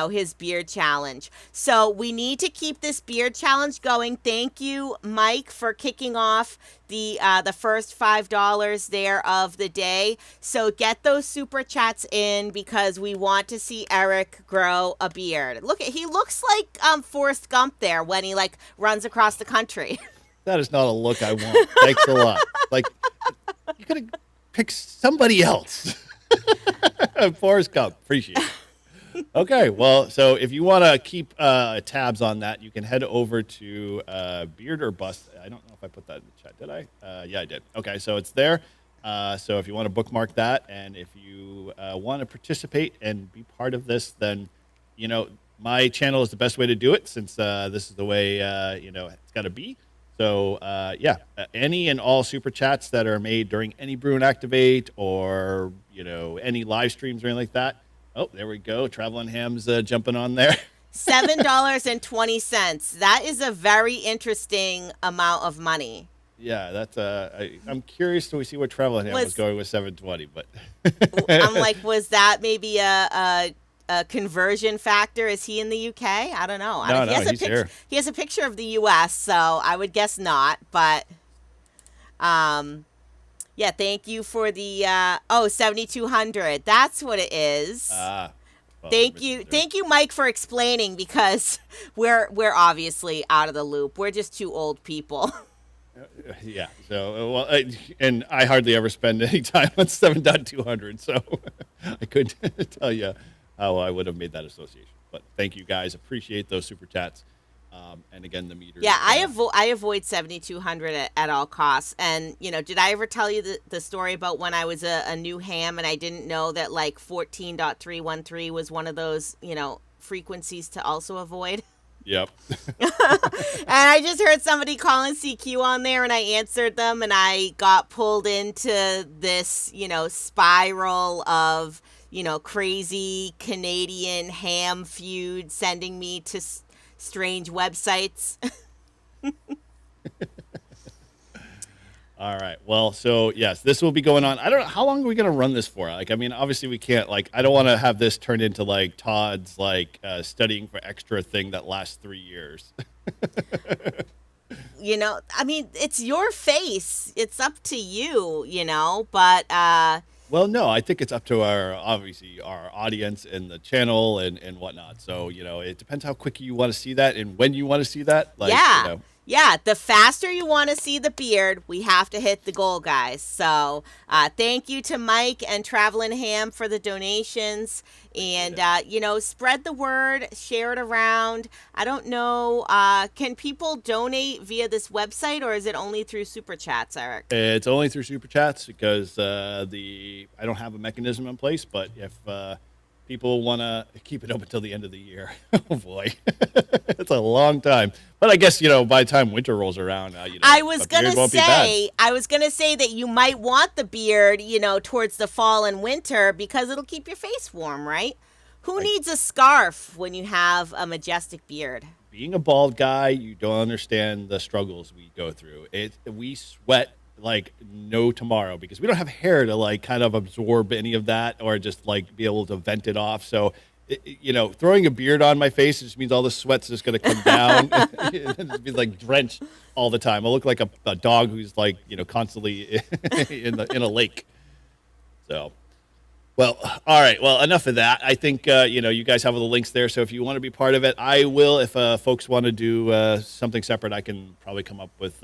his beard challenge. So we need to keep this beard challenge going. Thank you, Mike, for kicking off the first $5 there of the day. So get those super chats in because we want to see Eric grow a beard. He looks like Forrest Gump there when he like runs across the country. That is not a look I want. Thanks a lot. Like, you could have picked somebody else. Forrest Gump, appreciate it. Okay, well, so if you want to keep tabs on that, you can head over to Beard or Bust. I don't know if I put that in the chat. Did I? Yeah, I did. Okay, so it's there. So if you want to bookmark that, and if you want to participate and be part of this, then, my channel is the best way to do it since this is the way, it's got to be. So, any and all super chats that are made during any Bruin Activate or, any live streams or anything like that. Oh, there we go. Traveling Ham's jumping on there. $7.20. That is a very interesting amount of money. Yeah, that's. I'm curious to see where Traveling Ham was going with $7.20, but I'm like, was that maybe a conversion factor? Is he in the UK? I don't know. No, he's here. He has a picture of the US, so I would guess not. But, yeah, thank you for the 7,200. That's what it is. Well, thank you, Mike, for explaining because we're obviously out of the loop. We're just two old people. Yeah. So and I hardly ever spend any time on 7,200, so I couldn't tell you how I would have made that association. But thank you guys. Appreciate those super chats. And again, the meter. Yeah, I avoid 7,200 at all costs. And, did I ever tell you the story about when I was a new ham and I didn't know that like 14.313 was one of those, frequencies to also avoid? Yep. And I just heard somebody calling CQ on there and I answered them and I got pulled into this, spiral of, crazy Canadian ham feud sending me to strange websites. All right. Well, so yes, this will be going on. I don't know how long are we going to run this for. Like, I mean, obviously we can't. Like, I don't want to have this turned into like Todd's like studying for extra thing that lasts 3 years. I mean, it's your face. It's up to you, but Well, no, I think it's up to our obviously our audience and the channel and whatnot. So it depends how quick you want to see that and when you want to see that. Like, yeah. Yeah, the faster you want to see the beard, we have to hit the goal, guys. So thank you to Mike and Travelin' Ham for the donations. And, spread the word, share it around. I don't know, can people donate via this website, or is it only through Super Chats, Eric? It's only through Super Chats because I don't have a mechanism in place, but if people want to keep it open until the end of the year. Oh boy, it's a long time. But I guess by the time winter rolls around, I was gonna say that you might want the beard, towards the fall and winter because it'll keep your face warm, right? Who needs a scarf when you have a majestic beard? Being a bald guy, you don't understand the struggles we go through. We sweat like no tomorrow because we don't have hair to like kind of absorb any of that or just like be able to vent it off. So, throwing a beard on my face just means all the sweat's just going to come down and just be like drenched all the time. I look like a dog who's like, constantly in a lake. So, well, all right. Well, enough of that. I think, you guys have all the links there. So if you want to be part of it, I will. If folks want to do something separate, I can probably come up with,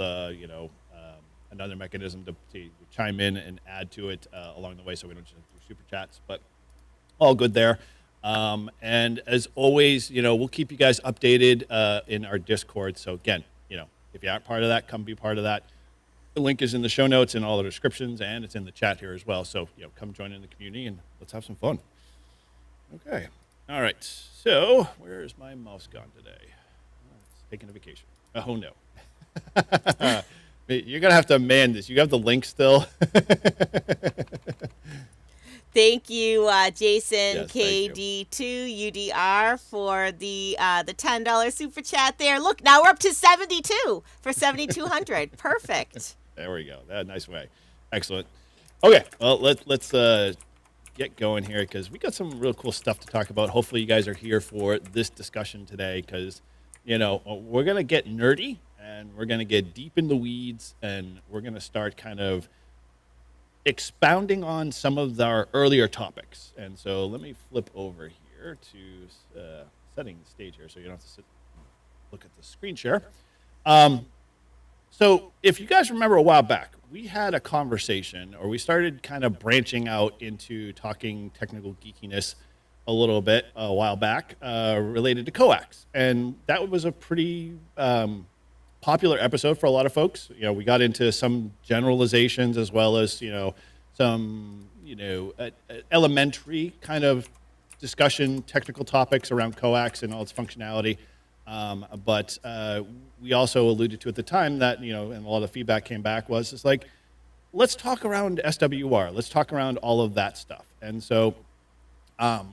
another mechanism to chime in and add to it along the way, so we don't just do super chats. But all good there. And as always, we'll keep you guys updated in our Discord. So again, if you aren't part of that, come be part of that. The link is in the show notes and all the descriptions, and it's in the chat here as well. So come join in the community and let's have some fun. Okay. All right. So where is my mouse gone today? It's taking a vacation. Oh no. You're going to have to man this. You have the link still? Thank you, Jason KD2UDR for the $10 super chat there. Look, now we're up to 72 for 7,200. Perfect. There we go. Nice way. Excellent. Okay, well, let's get going here because we got some real cool stuff to talk about. Hopefully you guys are here for this discussion today because, we're going to get nerdy. And we're going to get deep in the weeds, and we're going to start kind of expounding on some of our earlier topics. And so let me flip over here to setting the stage here so you don't have to look at the screen share. So if you guys remember a while back, we had a conversation, or we started kind of branching out into talking technical geekiness a little bit a while back related to coax. And that was a pretty popular episode for a lot of folks. We got into some generalizations as well as some elementary kind of discussion, technical topics around coax and all its functionality. But we also alluded to at the time that and a lot of feedback came back was it's like, let's talk around SWR, let's talk around all of that stuff. And so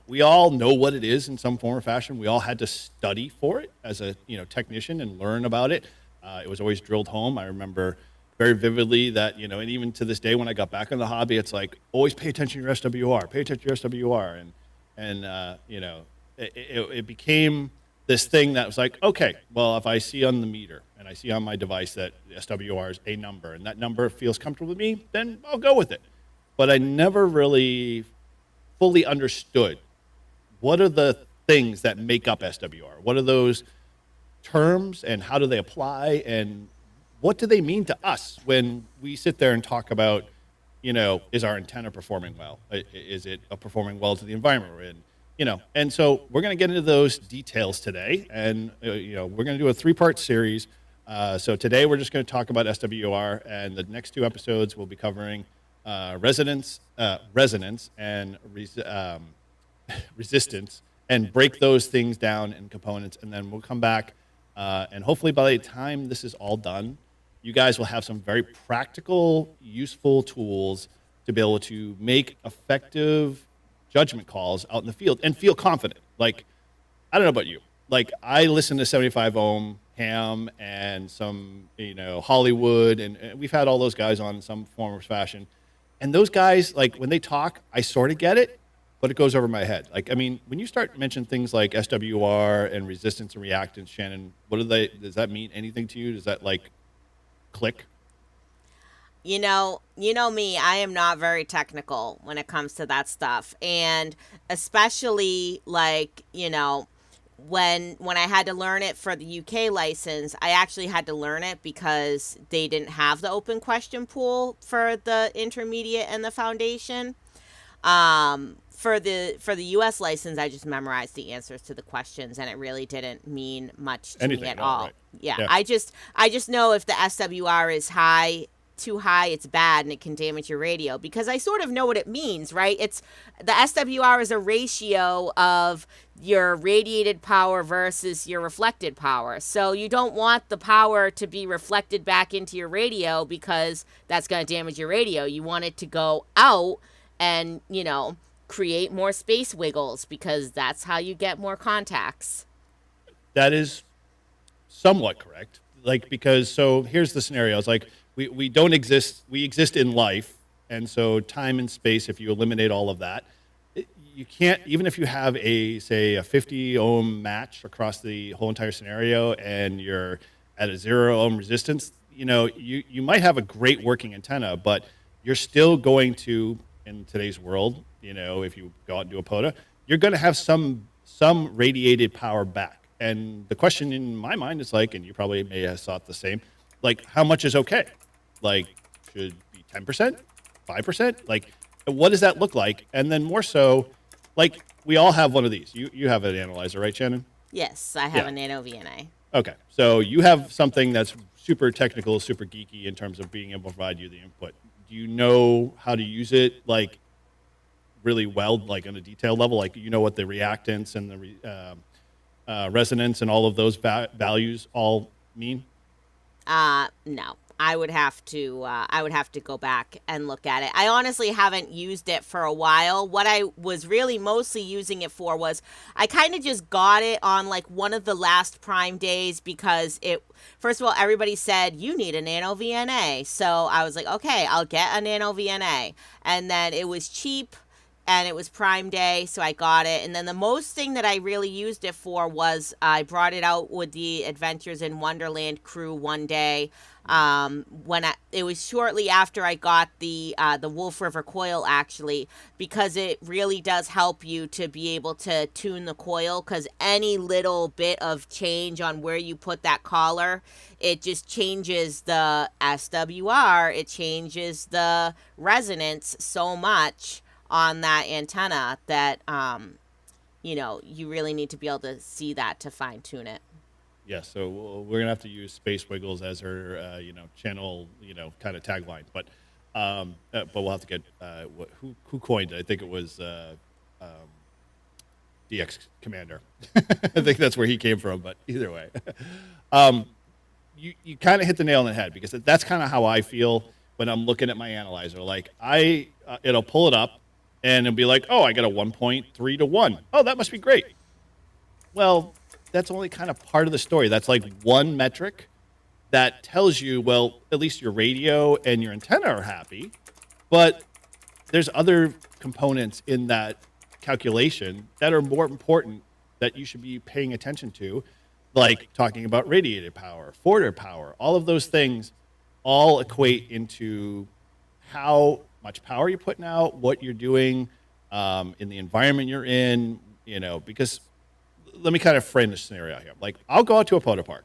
we all know what it is in some form or fashion. We all had to study for it as a technician and learn about it. It was always drilled home. I remember very vividly that, and even to this day when I got back in the hobby, it's like, always pay attention to your SWR, pay attention to your SWR. And it became this thing that was like, okay, well, if I see on the meter and I see on my device that SWR is a number and that number feels comfortable with me, then I'll go with it. But I never really fully understood what are the things that make up SWR? What are those terms and how do they apply and what do they mean to us when we sit there and talk about, is our antenna performing well? Is it performing well to the environment we're in? And so we're going to get into those details today. And, we're going to do a 3-part series. So today we're just going to talk about SWR, and the next 2 episodes we'll be covering resonance and resistance, and break those things down in components. And then we'll come back. And hopefully by the time this is all done, you guys will have some very practical, useful tools to be able to make effective judgment calls out in the field and feel confident. Like, I don't know about you. Like, I listen to 75 ohm Ham and some, Hollywood, and we've had all those guys on in some form or fashion. And those guys, like when they talk, I sort of get it, but it goes over my head. Like, I mean, when you start mentioning things like SWR and resistance and reactance, Shannon, does that mean anything to you? Does that like click? You know me, I am not very technical when it comes to that stuff. And especially like, when I had to learn it for the UK license, I actually had to learn it because they didn't have the open question pool for the intermediate and the foundation. For the US license, I just memorized the answers to the questions, and it really didn't mean much to me Anything at at all, all. right? Yeah, Yeah. I just know if the SWR is too high, it's bad and it can damage your radio, because I sort of know what it means, right? It's the SWR is a ratio of your radiated power versus your reflected power. So you don't want the power to be reflected back into your radio because that's going to damage your radio. You want it to go out and, create more space wiggles, because that's how you get more contacts. That is somewhat correct. Like, because so here's the scenario. It's like we don't exist. We exist in life, and so time and space. If you eliminate all of that, you can't. Even if you have a 50 ohm match across the whole entire scenario, and you're at a 0 ohm resistance, you might have a great working antenna, but you're still going to, in today's world, if you go out and do a POTA, you're going to have some radiated power back. And the question in my mind is like, and you probably may have thought the same, like, how much is okay? Like, should it be 10%, 5%? Like, what does that look like? And then more so, like, we all have one of these. You have an analyzer, right, Shannon? Yes, I have a nano VNA. Okay, so you have something that's super technical, super geeky in terms of being able to provide you the input. Do you know how to use it, like, really well, like on a detailed level? Like, what the reactance and the resonance and all of those values all mean? No. I would have to go back and look at it. I honestly haven't used it for a while. What I was really mostly using it for was I kind of just got it on like one of the last Prime days, because first of all, everybody said you need a nano VNA. So I was like, okay, I'll get a nano VNA. And then it was cheap and it was Prime Day, so I got it. And then the most thing that I really used it for was I brought it out with the Adventures in Wonderland crew one day. It was shortly after I got the Wolf River coil, actually, because it really does help you to be able to tune the coil, because any little bit of change on where you put that collar, it just changes the SWR, it changes the resonance so much on that antenna that you really need to be able to see that to fine tune it. Yeah, so we're gonna have to use Space Wiggles as her, channel, kind of tagline. But we'll have to get who coined it? I think it was DX Commander. I think that's where he came from. But either way, you kind of hit the nail on the head, because that's kind of how I feel when I'm looking at my analyzer. Like, it'll pull it up, and it'll be like, oh, I got a 1.3 to 1. Oh, that must be great. Well, that's only kind of part of the story. That's like one metric that tells you, well, at least your radio and your antenna are happy, but there's other components in that calculation that are more important that you should be paying attention to, like talking about radiated power, forwarded power. All of those things all equate into how much power you're putting out, what you're doing in the environment you're in, because let me kind of frame this scenario here. Like, I'll go out to a POTA park.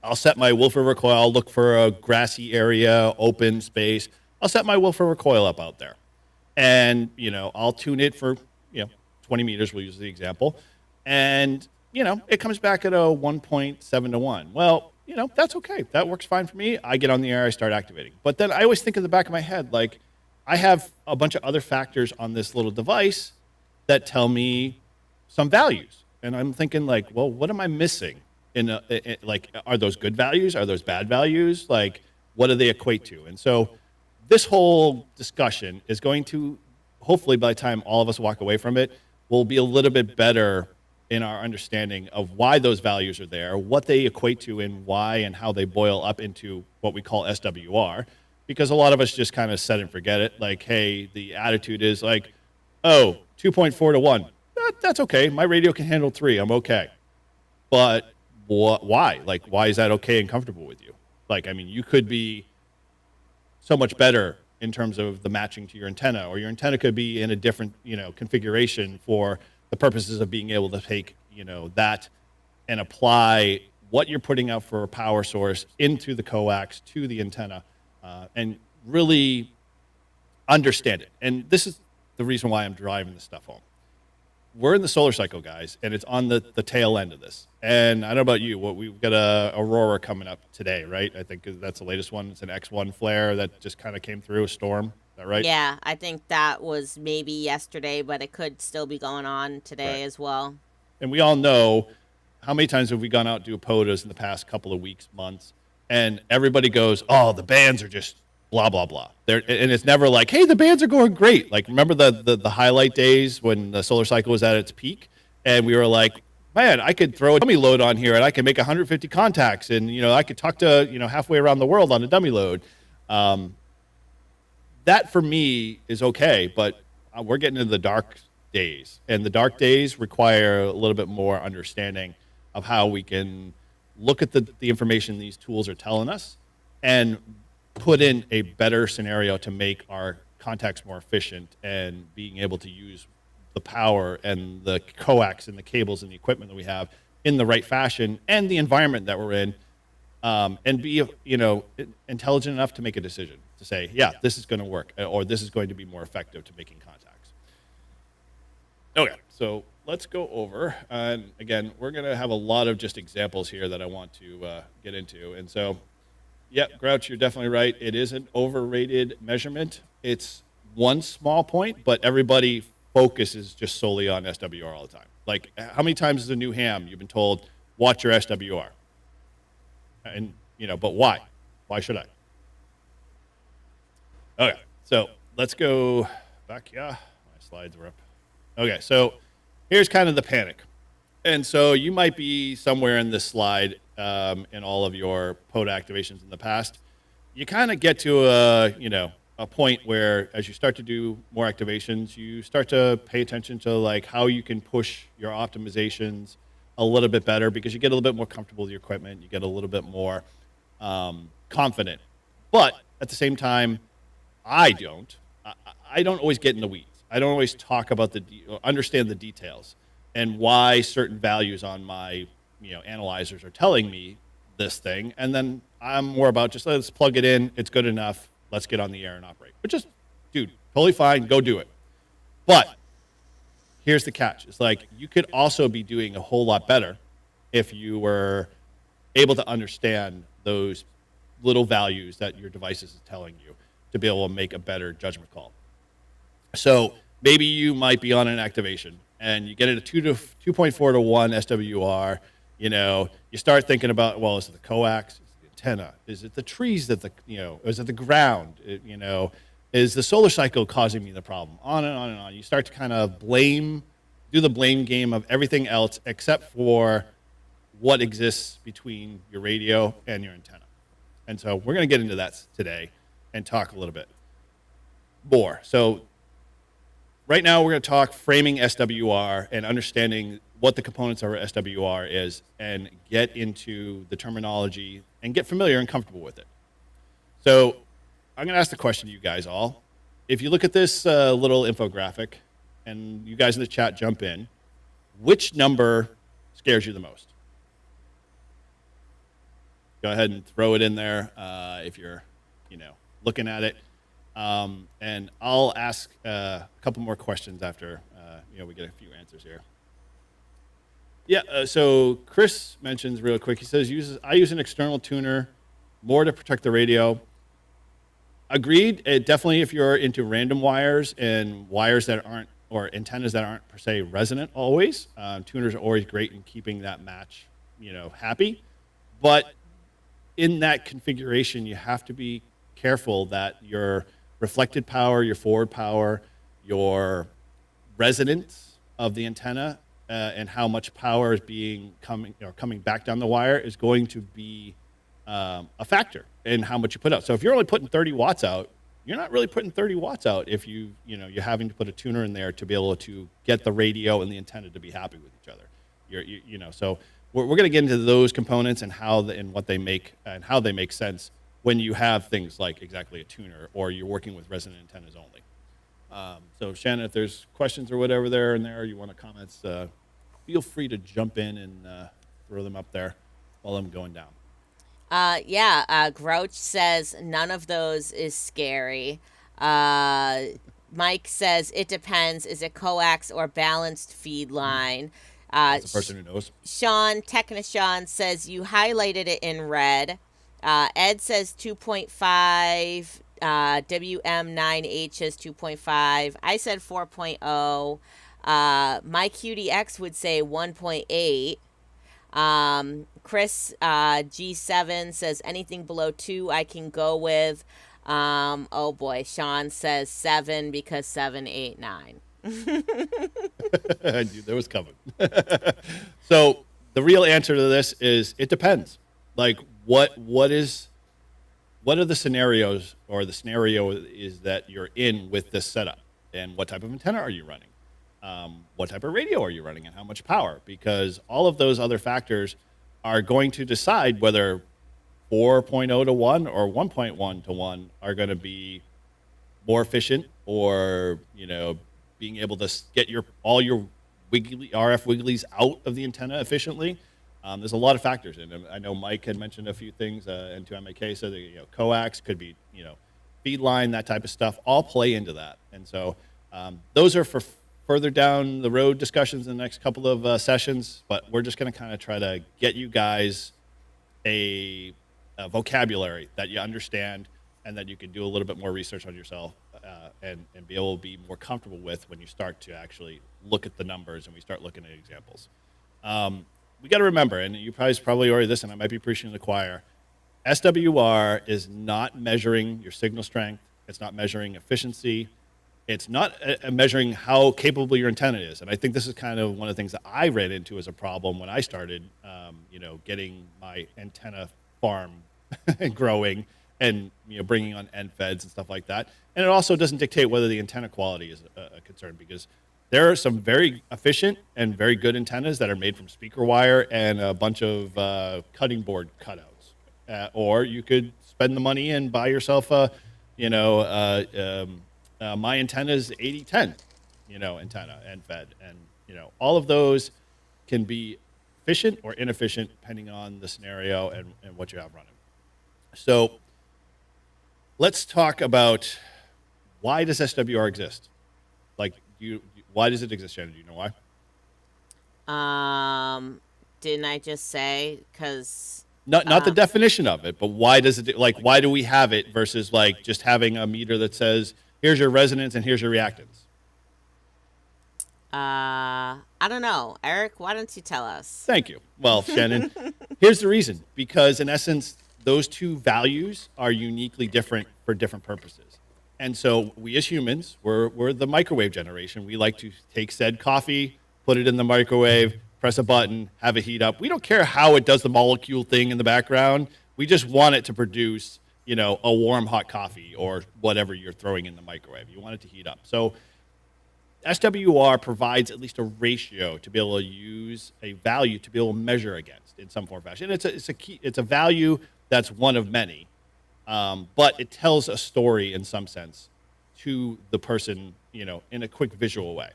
I'll set my Wolf River coil. I'll look for a grassy area, open space. I'll set my Wolf River coil up out there. And, I'll tune it for, 20 meters, we'll use the example. And, it comes back at a 1.7 to 1. Well, that's okay. That works fine for me. I get on the air, I start activating. But then I always think in the back of my head, like, I have a bunch of other factors on this little device that tell me some values. And I'm thinking, like, well, what am I missing? Like, are those good values? Are those bad values? Like, what do they equate to? And so this whole discussion is going to, hopefully by the time all of us walk away from it, will be a little bit better in our understanding of why those values are there, what they equate to, and why and how they boil up into what we call SWR. Because a lot of us just kind of set and forget it. Like, hey, the attitude is like, oh, 2.4 to 1. That's okay. My radio can handle 3. I'm okay. But why? Like, why is that okay and comfortable with you? Like, I mean, you could be so much better in terms of the matching to your antenna, or your antenna could be in a different, configuration for the purposes of being able to take, that and apply what you're putting out for a power source into the coax to the antenna, and really understand it. And this is the reason why I'm driving this stuff home. We're in the solar cycle, guys, and it's on the tail end of this. And I don't know about you, we've got a Aurora coming up today, right? I think that's the latest one. It's an X1 flare that just kind of came through, a storm. Is that right? Yeah, I think that was maybe yesterday, but it could still be going on today as well. And we all know, how many times have we gone out and do POTAs in the past couple of weeks, months, and everybody goes, oh, the bands are just blah, blah, blah. And it's never like, hey, the bands are going great. Like, remember the highlight days when the solar cycle was at its peak? And we were like, man, I could throw a dummy load on here and I can make 150 contacts. And, I could talk to, halfway around the world on a dummy load. That for me is okay, but we're getting into the dark days. And the dark days require a little bit more understanding of how we can look at the information these tools are telling us and put in a better scenario to make our contacts more efficient and being able to use the power and the coax and the cables and the equipment that we have in the right fashion and the environment that we're in, and be, intelligent enough to make a decision to say, yeah, this is going to work, or this is going to be more effective to making contacts. Okay, so let's go over, and again, we're going to have a lot of just examples here that I want to get into. And so, yeah, Grouch, you're definitely right. It is an overrated measurement. It's one small point, but everybody focuses just solely on SWR all the time. Like, how many times as a new ham you've been told, watch your SWR? And, but why? Why should I? Okay, so let's go back. Yeah, my slides were up. Okay, so here's kind of the panic. And so you might be somewhere in this slide, in all of your POTA activations in the past. You kind of get to a point where, as you start to do more activations, you start to pay attention to like how you can push your optimizations a little bit better, because you get a little bit more comfortable with your equipment, you get a little bit more confident. But at the same time, I don't always get in the weeds. I don't always talk about understand the details and why certain values on my analyzers are telling me this thing. And then I'm more about just let's plug it in. It's good enough. Let's get on the air and operate. Which is, dude, totally fine. Go do it. But here's the catch. It's like you could also be doing a whole lot better if you were able to understand those little values that your device is telling you to be able to make a better judgment call. So maybe you might be on an activation and you get it a 2.4 to 1 SWR. You start thinking about, well, is it the coax? Is it the antenna? Is it the trees is it the ground? Is the solar cycle causing me the problem? On and on and on. You start to kind of do the blame game of everything else except for what exists between your radio and your antenna. And so we're going to get into that today and talk a little bit more. So right now we're going to talk framing SWR and understanding what the components of our SWR is and get into the terminology and get familiar and comfortable with it. So I'm going to ask the question to you guys all. If you look at this little infographic, and you guys in the chat jump in, which number scares you the most? Go ahead and throw it in there if you're, looking at it. And I'll ask a couple more questions after, we get a few answers here. Yeah, so Chris mentions real quick, he says, I use an external tuner more to protect the radio. Agreed. Definitely if you're into random wires and wires that aren't, or antennas that aren't per se resonant always, tuners are always great in keeping that match, happy. But in that configuration, you have to be careful that your reflected power, your forward power, your resonance of the antenna and how much power is coming back down the wire is going to be a factor in how much you put out. So if you're only putting 30 watts out, you're not really putting 30 watts out if you're having to put a tuner in there to be able to get the radio and the antenna to be happy with each other. So we're going to get into those components and what they make and how they make sense when you have things like exactly a tuner or you're working with resonant antennas only. So Shannon, if there's questions or whatever you want to comments, feel free to jump in and throw them up there while I'm going down. Grouch says none of those is scary. Mike says it depends. Is it coax or balanced feed line? That's the person who knows. Technishawn says you highlighted it in red. Ed says 2.5. WM9H is 2.5. I said 4.0. My QDX would say 1.8. Chris G7 says anything below 2 I can go with. Oh boy, Sean says 7 because 7, 8, 9. I knew that was coming. So the real answer to this is it depends. Like what are the scenarios, or the scenario is that you're in with this setup, and what type of antenna are you running? What type of radio are you running and how much power? Because all of those other factors are going to decide whether 4.0 to 1 or 1.1 to 1 are going to be more efficient, or being able to get all your RF wigglies out of the antenna efficiently. There's a lot of factors in it. I know Mike had mentioned a few things, and N2MAK said that coax could be feed line, that type of stuff, all play into that. And so those are for further down the road discussions in the next couple of sessions, but we're just going to kind of try to get you guys a vocabulary that you understand and that you can do a little bit more research on yourself and be able to be more comfortable with when you start to actually look at the numbers and we start looking at examples. We got to remember, and you probably already this, and I might be preaching to the choir, SWR is not measuring your signal strength. It's not measuring efficiency. It's not measuring how capable your antenna is. And I think this is kind of one of the things that I ran into as a problem when I started, getting my antenna farm growing and bringing on end feds and stuff like that. And it also doesn't dictate whether the antenna quality is a concern, because there are some very efficient and very good antennas that are made from speaker wire and a bunch of cutting board cutouts. Or you could spend the money and buy yourself my antenna's 8010, antenna end fed. And, all of those can be efficient or inefficient depending on the scenario and what you have running. So let's talk about, why does SWR exist? Why does it exist, Shannon? Do you know why? Didn't I just say? Because not the definition of it, but why does it? Why do we have it versus just having a meter that says here's your resonance and here's your reactance? I don't know, Eric. Why don't you tell us? Thank you. Well, Shannon, here's the reason. Because in essence, those two values are uniquely different for different purposes. And so we as humans, we're the microwave generation. We like to take said coffee, put it in the microwave, press a button, have it heat up. We don't care how it does the molecule thing in the background. We just want it to produce, a warm, hot coffee or whatever you're throwing in the microwave. You want it to heat up. So SWR provides at least a ratio to be able to use a value to be able to measure against in some form or fashion. It's a value that's one of many. But it tells a story in some sense to the person, in a quick visual way.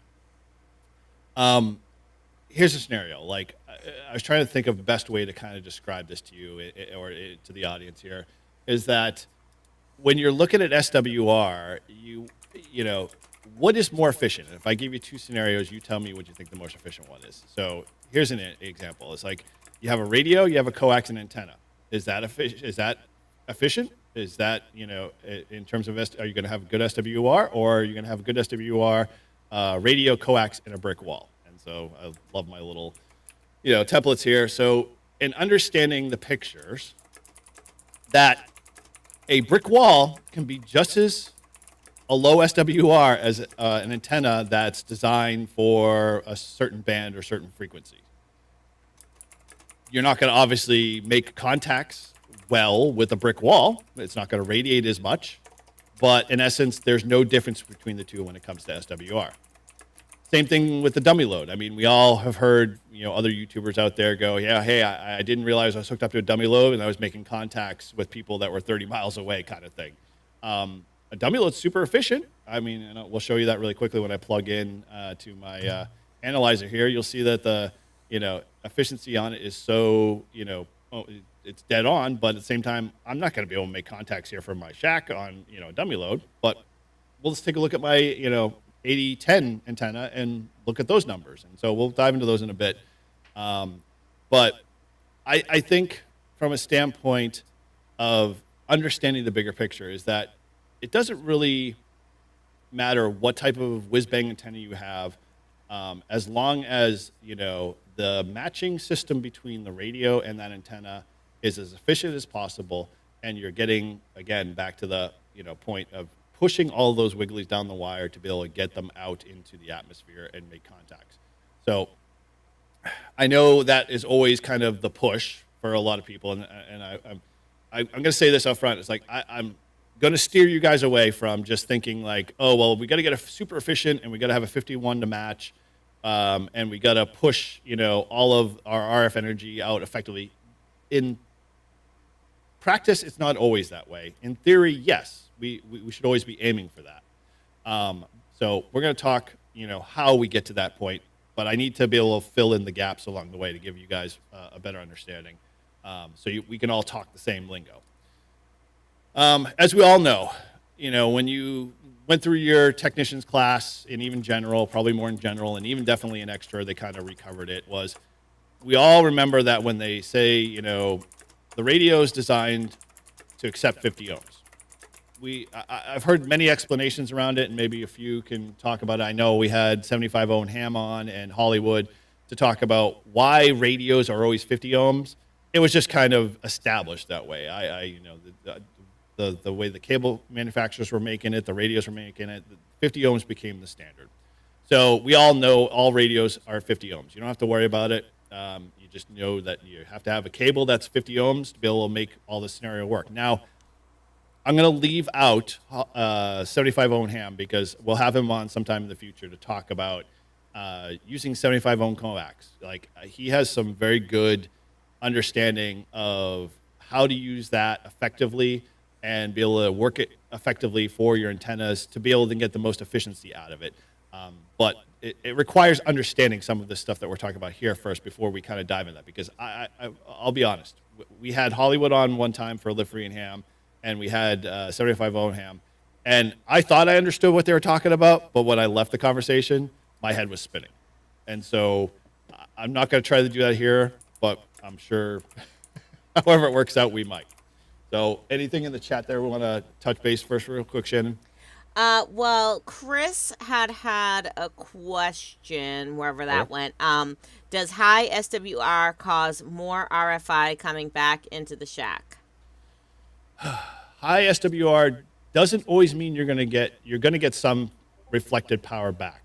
Here's a scenario. I was trying to think of the best way to kind of describe this to you or to the audience here, is that when you're looking at SWR, what is more efficient? And if I give you two scenarios, you tell me what you think the most efficient one is. So here's an example. It's like you have a radio, you have a coax and antenna. Is that efficient? Is that, in terms of, are you going to have a good SWR, or are you going to have a good SWR, radio, coax, and a brick wall? And so I love my little, templates here. So in understanding the pictures, that a brick wall can be just as a low SWR as an antenna that's designed for a certain band or certain frequency. You're not going to obviously make contacts well with a brick wall. It's not going to radiate as much. But in essence, there's no difference between the two when it comes to SWR. Same thing with the dummy load. I mean, we all have heard, other YouTubers out there go, yeah, hey, I didn't realize I was hooked up to a dummy load and I was making contacts with people that were 30 miles away kind of thing. A dummy load's super efficient. I mean, and we'll show you that really quickly when I plug in to my analyzer here. You'll see that the, efficiency on it is so, it's dead on, but at the same time, I'm not going to be able to make contacts here from my shack on, a dummy load, but we'll just take a look at my, 8010 antenna and look at those numbers. And so we'll dive into those in a bit. But I think from a standpoint of understanding the bigger picture is that it doesn't really matter what type of whiz-bang antenna you have, as long as, the matching system between the radio and that antenna is as efficient as possible, and you're getting, again, back to the, point of pushing all those wigglies down the wire to be able to get them out into the atmosphere and make contacts. So I know that is always kind of the push for a lot of people, and I'm going to say this up front. It's like I'm going to steer you guys away from just thinking like, oh, well, we got to get a super efficient and we got to have a 51 to match, and we got to push, all of our RF energy out effectively. In practice, it's not always that way. In theory, yes, we should always be aiming for that. So we're going to talk, how we get to that point, but I need to be able to fill in the gaps along the way to give you guys a better understanding, so we can all talk the same lingo. As we all know, when you went through your technician's class, and even general, probably more in general, and even definitely in extra, they kind of recovered it, was we all remember that when they say, the radio is designed to accept 50 ohms. I've heard many explanations around it, and maybe a few can talk about it. I know we had 75 ohm Ham on and Hollywood to talk about why radios are always 50 ohms. It was just kind of established that way. The way the cable manufacturers were making it, the radios were making it, 50 ohms became the standard. So we all know all radios are 50 ohms. You don't have to worry about it. You just know that you have to have a cable that's 50 ohms to be able to make all this scenario work. Now, I'm going to leave out 75 ohm Ham because we'll have him on sometime in the future to talk about using 75 ohm coax. Like he has some very good understanding of how to use that effectively and be able to work it effectively for your antennas to be able to get the most efficiency out of it. But it requires understanding some of the stuff that we're talking about here first before we kind of dive into that, because I'll be honest. We had Hollywood on one time for live free and Ham, and we had 75 ohm Ham, and I thought I understood what they were talking about, but when I left the conversation, my head was spinning. And so I'm not going to try to do that here, but I'm sure however it works out, we might. So anything in the chat there we want to touch base first real quick, Shannon? Well, Chris had a question, wherever that went. Does high SWR cause more RFI coming back into the shack? High SWR doesn't always mean you're going to get some reflected power back.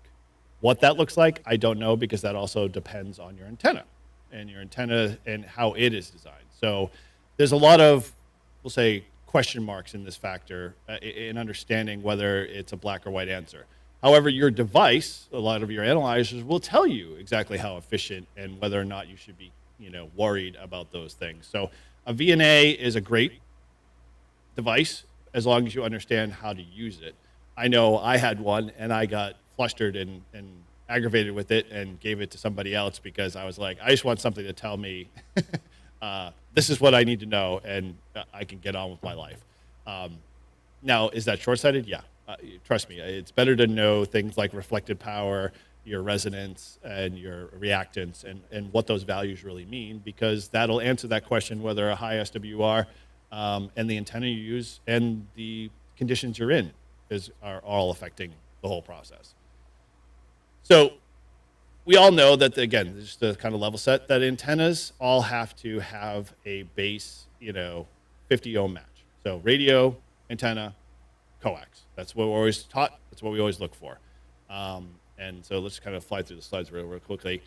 What that looks like, I don't know, because that also depends on your antenna and how it is designed. So there's a lot of, we'll say, question marks in this factor in understanding whether it's a black or white answer. However, your device, a lot of your analyzers will tell you exactly how efficient and whether or not you should be, worried about those things. So a VNA is a great device as long as you understand how to use it. I know I had one and I got flustered and aggravated with it and gave it to somebody else because I was like, I just want something to tell me this is what I need to know, and I can get on with my life. Now, is that short-sighted? Yeah. Trust me, it's better to know things like reflected power, your resonance, and your reactance, and what those values really mean, because that'll answer that question whether a high SWR and the antenna you use and the conditions you're in are all affecting the whole process. So we all know that, again, just to kind of level set, that antennas all have to have a base, 50 ohm match. So radio, antenna, coax. That's what we're always taught. That's what we always look for. And so let's kind of fly through the slides real quickly.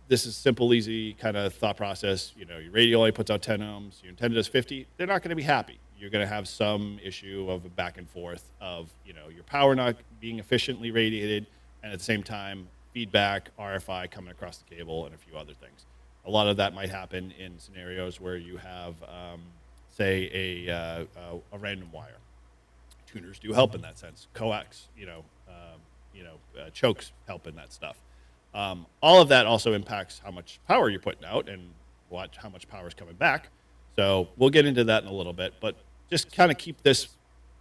This is simple, easy kind of thought process. You know, your radio only puts out 10 ohms. Your antenna does 50. They're not going to be happy. You're going to have some issue of a back and forth of, you know, your power not being efficiently radiated, and at the same time, feedback, RFI coming across the cable, and a few other things. A lot of that might happen in scenarios where you have, say, a random wire. Tuners do help in that sense. Coax, chokes help in that stuff. All of that also impacts how much power you're putting out and how much power is coming back. So we'll get into that in a little bit, but just kind of keep this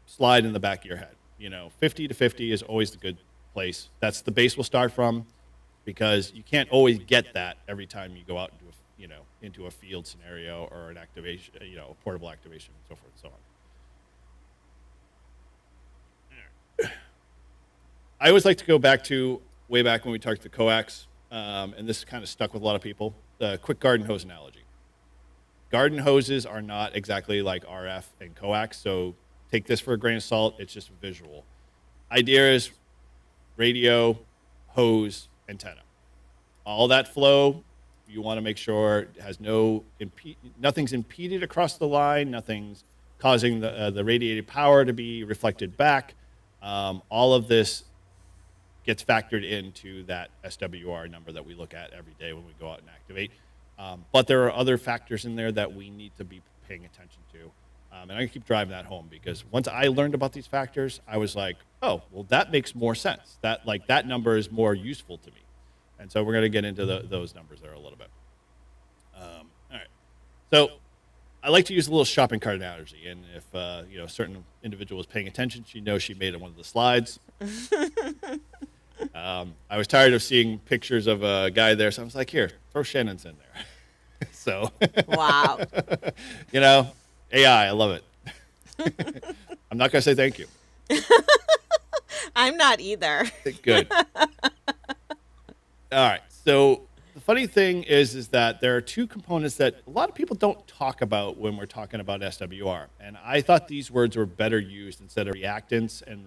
slide in the back of your head. You know, 50 to 50 is always the good place. That's the base we'll start from, because you can't always get that every time you go out into a field scenario or an activation, a portable activation, and so forth and so on. I always like to go back to way back when we talked to coax, and this kind of stuck with a lot of people, the quick garden hose analogy. Garden hoses are not exactly like RF and coax, so take this for a grain of salt. It's just visual. Idea is radio, hose, antenna. All that flow, you want to make sure it has nothing's impeded across the line, nothing's causing the radiated power to be reflected back. All of this gets factored into that SWR number that we look at every day when we go out and activate. But there are other factors in there that we need to be paying attention to. And I keep driving that home, because once I learned about these factors, I was like, oh, well, that makes more sense. That number is more useful to me. And so we're going to get into those numbers there a little bit. All right. So I like to use a little shopping cart analogy. And if a certain individual was paying attention, she knows she made it on one of the slides. I was tired of seeing pictures of a guy there, so I was like, here, throw Shannon's in there. So, wow. AI, I love it. I'm not going to say thank you. I'm not either. Good. All right. So the funny thing is that there are two components that a lot of people don't talk about when we're talking about SWR. And I thought these words were better used instead of reactance and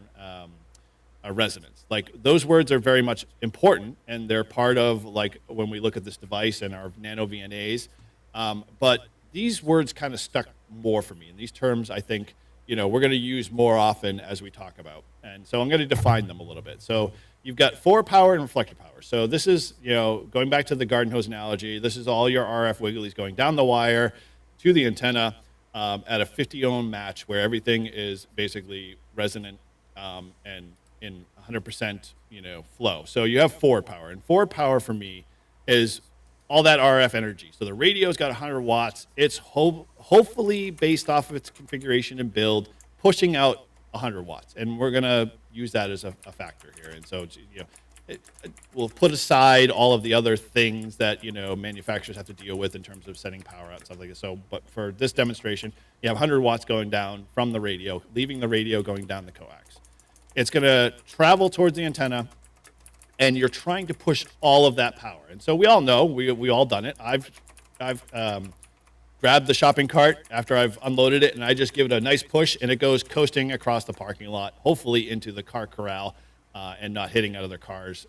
a resonance. Like, those words are very much important, and they're part of, like, when we look at this device and our nano VNAs. But these words kind of stuck more for me. And these terms, I think, we're going to use more often as we talk about. And so I'm going to define them a little bit. So you've got forward power and reflected power. So this is, going back to the garden hose analogy, this is all your RF wigglies going down the wire to the antenna at a 50 ohm match, where everything is basically resonant and in 100%, flow. So you have forward power, and forward power for me is all that RF energy. So the radio's got 100 watts. It's hopefully, based off of its configuration and build, pushing out 100 watts. And we're going to use that as a factor here. And so, we'll put aside all of the other things that, manufacturers have to deal with in terms of sending power out and stuff like this. So, but for this demonstration, you have 100 watts going down from the radio, leaving the radio, going down the coax. It's going to travel towards the antenna, and you're trying to push all of that power. And so we all know, we all done it. I've grabbed the shopping cart after I've unloaded it, and I just give it a nice push, and it goes coasting across the parking lot, hopefully into the car corral, and not hitting other cars,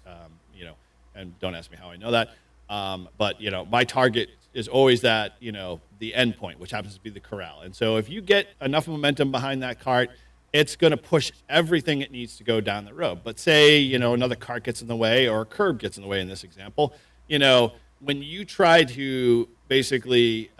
and don't ask me how I know that. But, my target is always that, the end point, which happens to be the corral. And so if you get enough momentum behind that cart, it's going to push everything it needs to go down the road. But say, another cart gets in the way, or a curb gets in the way in this example, when you try to basically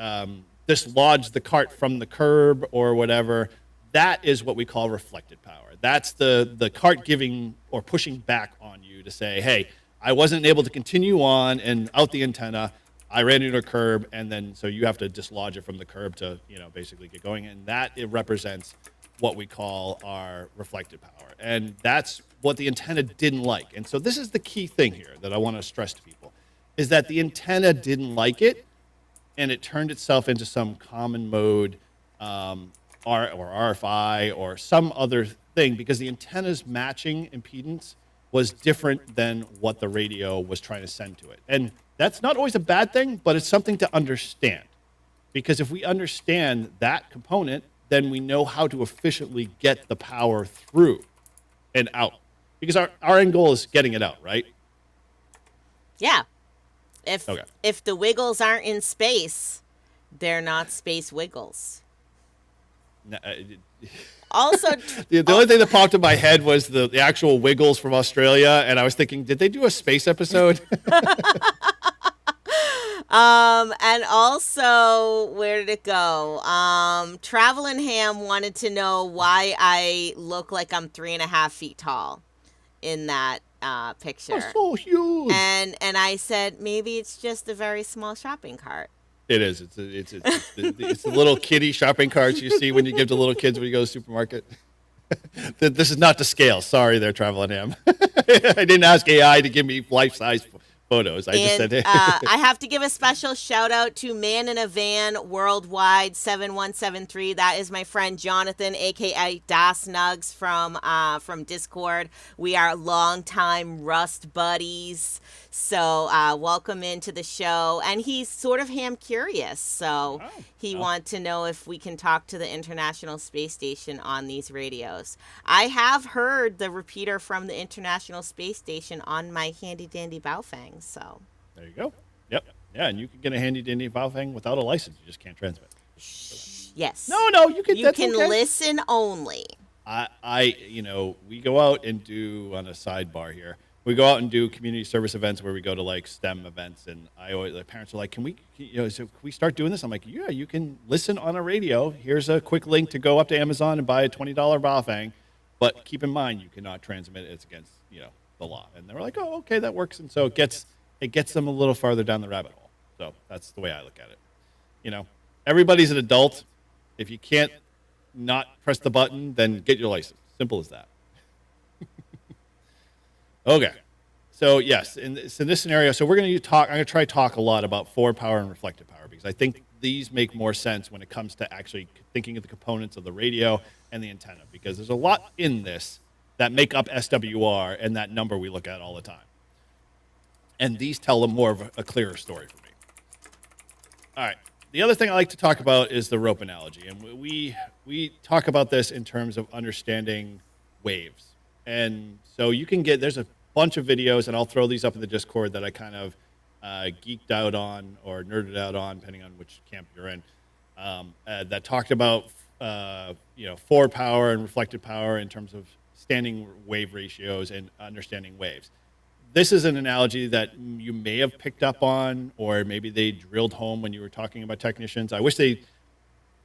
dislodge the cart from the curb or whatever, that is what we call reflected power. That's the cart giving or pushing back on you to say, hey, I wasn't able to continue on and out the antenna. I ran into a curb, and then so you have to dislodge it from the curb to, basically get going. And that, it represents what we call our reflected power. And that's what the antenna didn't like. And so this is the key thing here that I want to stress to people, is that the antenna didn't like it, and it turned itself into some common mode or RFI or some other thing, because the antenna's matching impedance was different than what the radio was trying to send to it. And that's not always a bad thing, but it's something to understand. Because if we understand that component, then we know how to efficiently get the power through and out. Because our end goal is getting it out, right? Yeah. If the wiggles aren't in space, they're not space wiggles. Also, the only thing that popped in my head was the actual Wiggles from Australia, and I was thinking, did they do a space episode? And also, where did it go? Travelin' Ham wanted to know why I look like I'm 3.5 feet tall in that picture. Oh, so huge. And I said, maybe it's just a very small shopping cart. It is. It's the little kiddie shopping carts you see when you give to little kids when you go to the supermarket. This is not to scale. Sorry there, Travelin' Ham. I didn't ask AI to give me life-size photos. I just said, hey. I have to give a special shout out to Man in a Van Worldwide 7173. That is my friend Jonathan, aka Das Nugs from Discord. We are longtime Rust buddies. So welcome into the show. And he's sort of ham curious. So he wants to know if we can talk to the International Space Station on these radios. I have heard the repeater from the International Space Station on my handy dandy Baofeng. So there you go. Yep. Yeah, and you can get a handy dandy Baofeng without a license. You just can't transmit. Yes. No, you can. You can listen only. We go out and do, on a sidebar here, we go out and do community service events where we go to like STEM events, and the parents are like, can we start doing this? I'm like, yeah, you can listen on a radio. Here's a quick link to go up to Amazon and buy a $20 Baofeng, but keep in mind you cannot transmit it. It's against the law. And they were like, oh, okay, that works. And so it gets them a little farther down the rabbit hole. So that's the way I look at it. Everybody's an adult. If you can't not press the button, then get your license. Simple as that. Okay. So yes, in this scenario, so we're going to talk. I'm going to try to talk a lot about forward power and reflective power because I think these make more sense when it comes to actually thinking of the components of the radio and the antenna, because there's a lot in this that make up SWR and that number we look at all the time. And these tell them more of a clearer story for me. All right. The other thing I like to talk about is the rope analogy. And we talk about this in terms of understanding waves. And so you can there's a bunch of videos, and I'll throw these up in the Discord that I kind of geeked out on or nerded out on, depending on which camp you're in, that talked about forward power and reflected power in terms of standing wave ratios and understanding waves. This is an analogy that you may have picked up on, or maybe they drilled home when you were talking about technicians. I wish they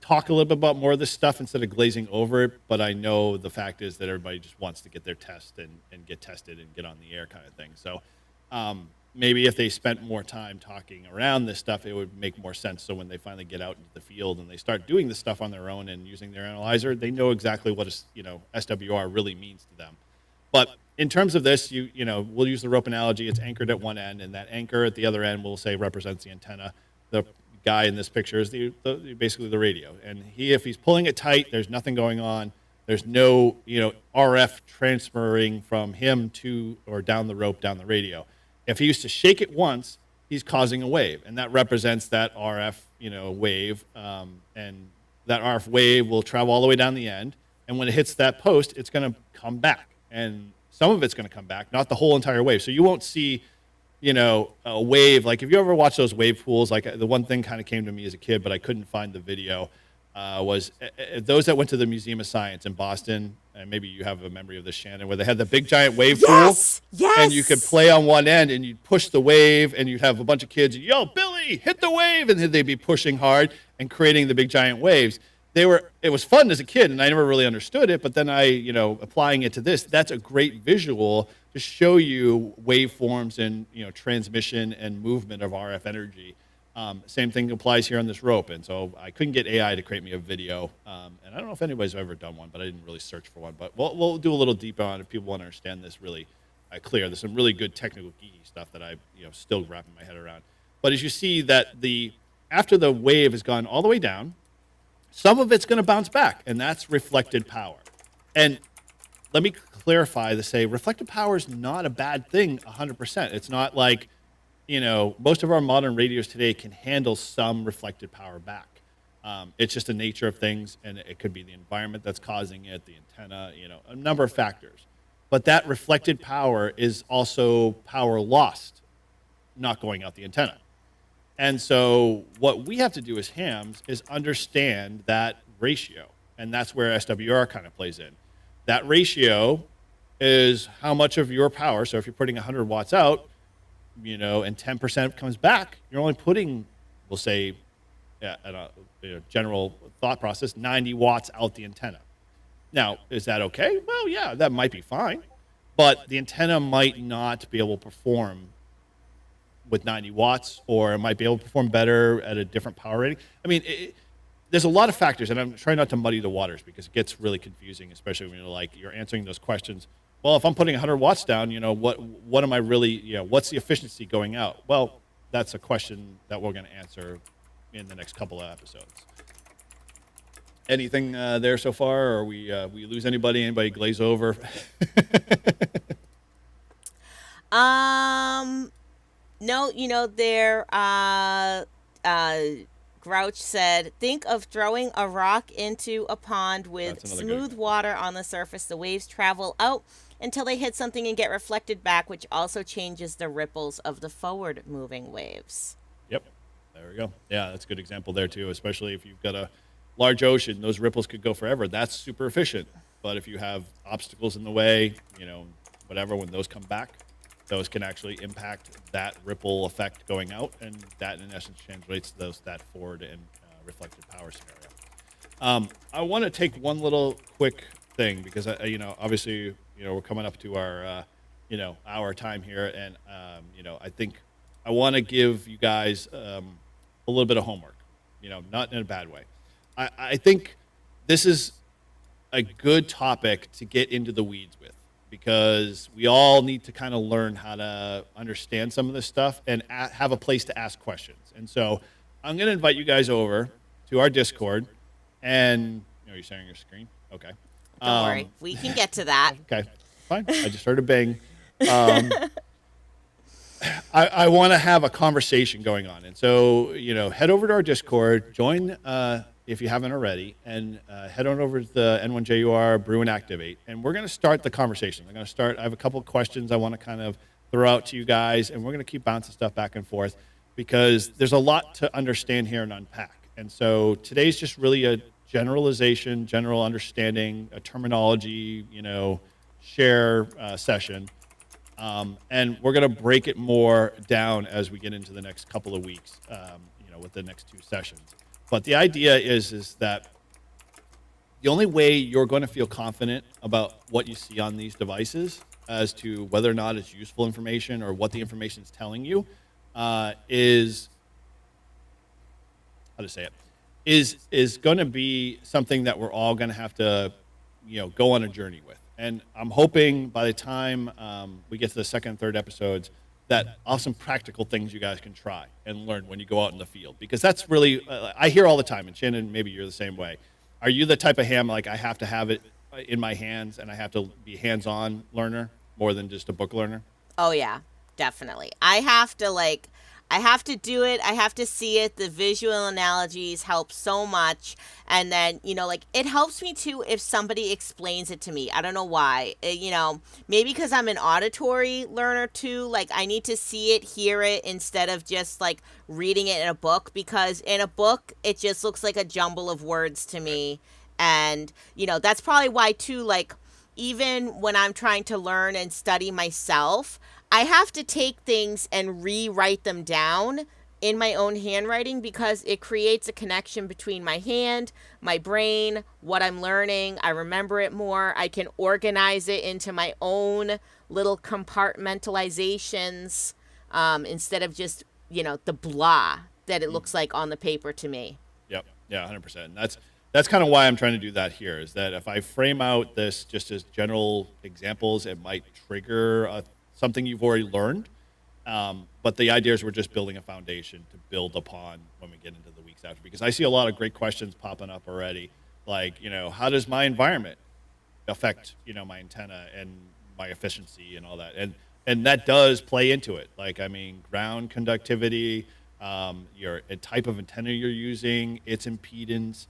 talk a little bit about more of this stuff instead of glazing over it, but I know the fact is that everybody just wants to get their test and get tested and get on the air kind of thing. So maybe if they spent more time talking around this stuff, it would make more sense. So when they finally get out into the field and they start doing this stuff on their own and using their analyzer, they know exactly what SWR really means to them. But in terms of this, we'll use the rope analogy. It's anchored at one end, and that anchor at the other end we'll say represents the antenna. The guy in this picture is basically the radio, and if he's pulling it tight, there's nothing going on. There's no RF transferring from him to or down the rope down the radio. If he used to shake it once, he's causing a wave, and that represents that RF wave, and that RF wave will travel all the way down the end, and when it hits that post, it's going to come back, and some of it's going to come back, not the whole entire wave. So you won't see a wave. Like if you ever watch those wave pools, like the one thing kind of came to me as a kid, but I couldn't find the video, was those that went to the Museum of Science in Boston, and maybe you have a memory of this, Shannon, where they had the big giant wave pool. Yes. And you could play on one end and you'd push the wave and you'd have a bunch of kids, yo, Billy, hit the wave. And then they'd be pushing hard and creating the big giant waves. It was fun as a kid, and I never really understood it, but then applying it to this, that's a great visual to show you waveforms and, transmission and movement of RF energy. Same thing applies here on this rope. And so I couldn't get AI to create me a video. And I don't know if anybody's ever done one, but I didn't really search for one. But we'll do a little deeper on it if people want to understand this really clear. There's some really good technical geeky stuff that I still wrapping my head around. But as you see that after the wave has gone all the way down, some of it's going to bounce back, and that's reflected power. And let me clarify to say reflected power is not a bad thing 100%. It's not like, most of our modern radios today can handle some reflected power back. It's just the nature of things, and it could be the environment that's causing it, the antenna, a number of factors. But that reflected power is also power lost, not going out the antenna. And so what we have to do as hams is understand that ratio. And that's where SWR kind of plays in. That ratio is how much of your power. So if you're putting 100 watts out, and 10% comes back, you're only putting, we'll say, at a general thought process, 90 watts out the antenna. Now, is that okay? Well, yeah, that might be fine. But the antenna might not be able to perform with 90 watts, or it might be able to perform better at a different power rating. I mean, there's a lot of factors, and I'm trying not to muddy the waters because it gets really confusing, especially when you're answering those questions. Well, if I'm putting 100 watts down, what am I really, what's the efficiency going out? Well, that's a question that we're going to answer in the next couple of episodes. Anything there so far, or we lose anybody? Anybody glaze over? No, Grouch said, think of throwing a rock into a pond with smooth water on the surface. The waves travel out until they hit something and get reflected back, which also changes the ripples of the forward moving waves. Yep. There we go. Yeah, that's a good example there too, especially if you've got a large ocean, those ripples could go forever. That's super efficient. But if you have obstacles in the way, whatever, when those come back, those can actually impact that ripple effect going out, and that in essence translates to that forward and reflected power scenario. I want to take one little quick thing because obviously we're coming up to our our time here, and I think I want to give you guys a little bit of homework, not in a bad way. I think this is a good topic to get into the weeds with, because we all need to kind of learn how to understand some of this stuff and have a place to ask questions. And so I'm going to invite you guys over to our Discord, and you're sharing your screen? Okay. Don't worry. We can get to that. Okay, fine. I just heard a bang. I want to have a conversation going on. And so, head over to our Discord, join if you haven't already, and head on over to the N1JUR Brew and Activate. And we're going to start the conversation. I have a couple of questions I want to kind of throw out to you guys, and we're going to keep bouncing stuff back and forth because there's a lot to understand here and unpack. And so today's just really a generalization, general understanding, a terminology, share session. And we're going to break it more down as we get into the next couple of weeks, with the next two sessions. But the idea is that the only way you're going to feel confident about what you see on these devices as to whether or not it's useful information or what the information is telling you is going to be something that we're all going to have to go on a journey with. And I'm hoping by the time we get to the second and third episodes that I'll have some practical things you guys can try and learn when you go out in the field. Because that's really, I hear all the time, and Shannon, maybe you're the same way. Are you the type of ham, like I have to have it in my hands and I have to be hands-on learner more than just a book learner? Oh, yeah, definitely. I have to do it. I have to see it. The visual analogies help so much. And then, it helps me too if somebody explains it to me. I don't know why. Maybe because I'm an auditory learner too. I need to see it, hear it, instead of just reading it in a book. Because in a book, it just looks like a jumble of words to me. And, that's probably why too, even when I'm trying to learn and study myself, I have to take things and rewrite them down in my own handwriting because it creates a connection between my hand, my brain, what I'm learning. I remember it more. I can organize it into my own little compartmentalizations instead of just, the blah that it looks like on the paper to me. Yep. Yeah, 100%. And that's kind of why I'm trying to do that here, is that if I frame out this just as general examples, it might trigger something you've already learned. But the idea is we're just building a foundation to build upon when we get into the weeks after. Because I see a lot of great questions popping up already, how does my environment affect, my antenna and my efficiency and all that? And that does play into it. Ground conductivity, your type of antenna you're using, its impedance,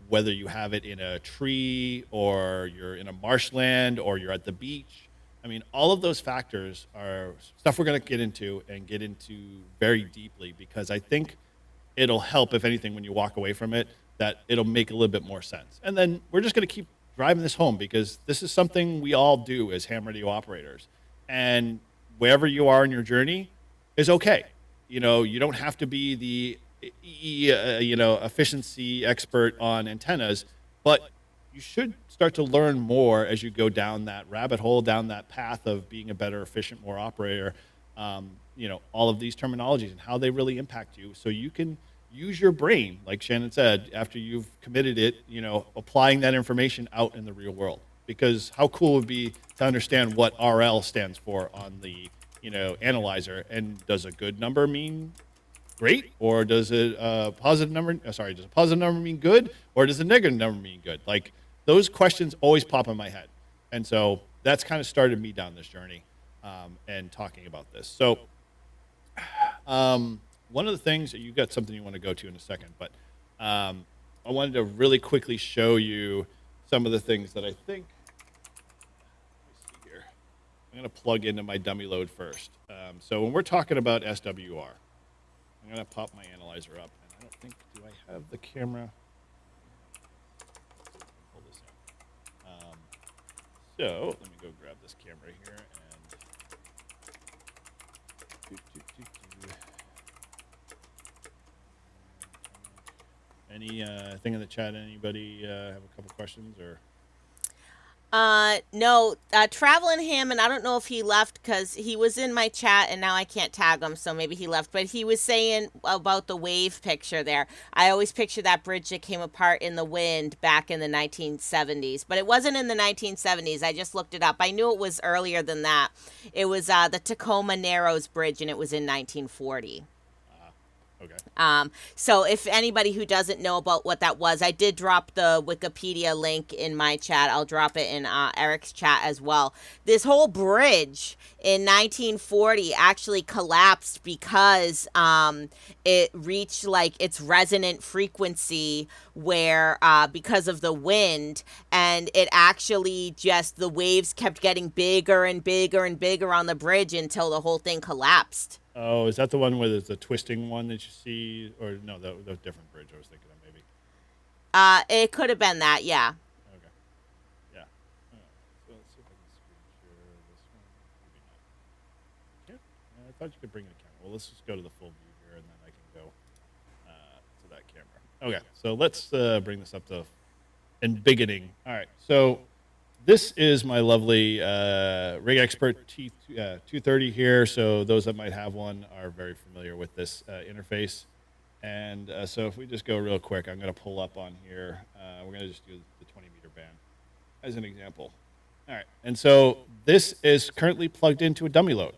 whether you have it in a tree or you're in a marshland or you're at the beach. I mean, all of those factors are stuff we're going to get into very deeply, because I think it'll help, if anything, when you walk away from it, that it'll make a little bit more sense. And then we're just going to keep driving this home, because this is something we all do as ham radio operators. And wherever you are in your journey is okay. You know, you don't have to be the efficiency expert on antennas, but you should start to learn more as you go down that rabbit hole, down that path of being a better, efficient, more operator. All of these terminologies and how they really impact you, so you can use your brain, like Shannon said, after you've committed it, applying that information out in the real world. Because how cool would it be to understand what RL stands for on the, analyzer, and does a good number mean great, or does a positive number? Does a positive number mean good, or does a negative number mean good? Like, those questions always pop in my head, and so that's kind of started me down this journey, and talking about this. So, one of the things that you got something you want to go to in a second, but I wanted to really quickly show you some of the things that I think. Let me see here. I'm going to plug into my dummy load first. So when we're talking about SWR, I'm going to pop my analyzer up, and I don't think, do I have the camera? Pull this in. So let me go grab this camera here and Any thing in the chat? Anybody have a couple questions or? No, Traveling Hammond, I don't know if he left, because he was in my chat and now I can't tag him, so maybe he left, but he was saying about the wave picture there. I always picture that bridge that came apart in the wind back in the 1970s, but it wasn't in the 1970s. I just looked it up. I knew it was earlier than that. It was the Tacoma Narrows Bridge, and it was in 1940. Okay. So if anybody who doesn't know about what that was, I did drop the Wikipedia link in my chat. I'll drop it in Eric's chat as well. This whole bridge in 1940 actually collapsed because it reached like its resonant frequency where because of the wind, and it actually just, the waves kept getting bigger and bigger and bigger on the bridge until the whole thing collapsed. Oh, is that the one where there's the twisting one that you see? Or no, that was a different bridge I was thinking of, maybe. It could have been that, yeah. Okay. Yeah. So let's see if I can screen share this one. Maybe not. Yeah. I thought you could bring the camera. Well, let's just go to the full view here, and then I can go to that camera. Okay, so let's bring this up to in beginning. All right, so this is my lovely Rig Expert T230 here. So those that might have one are very familiar with this interface. And so if we just go real quick, I'm going to pull up on here. We're going to just do the 20-meter band as an example. All right, and so this is currently plugged into a dummy load.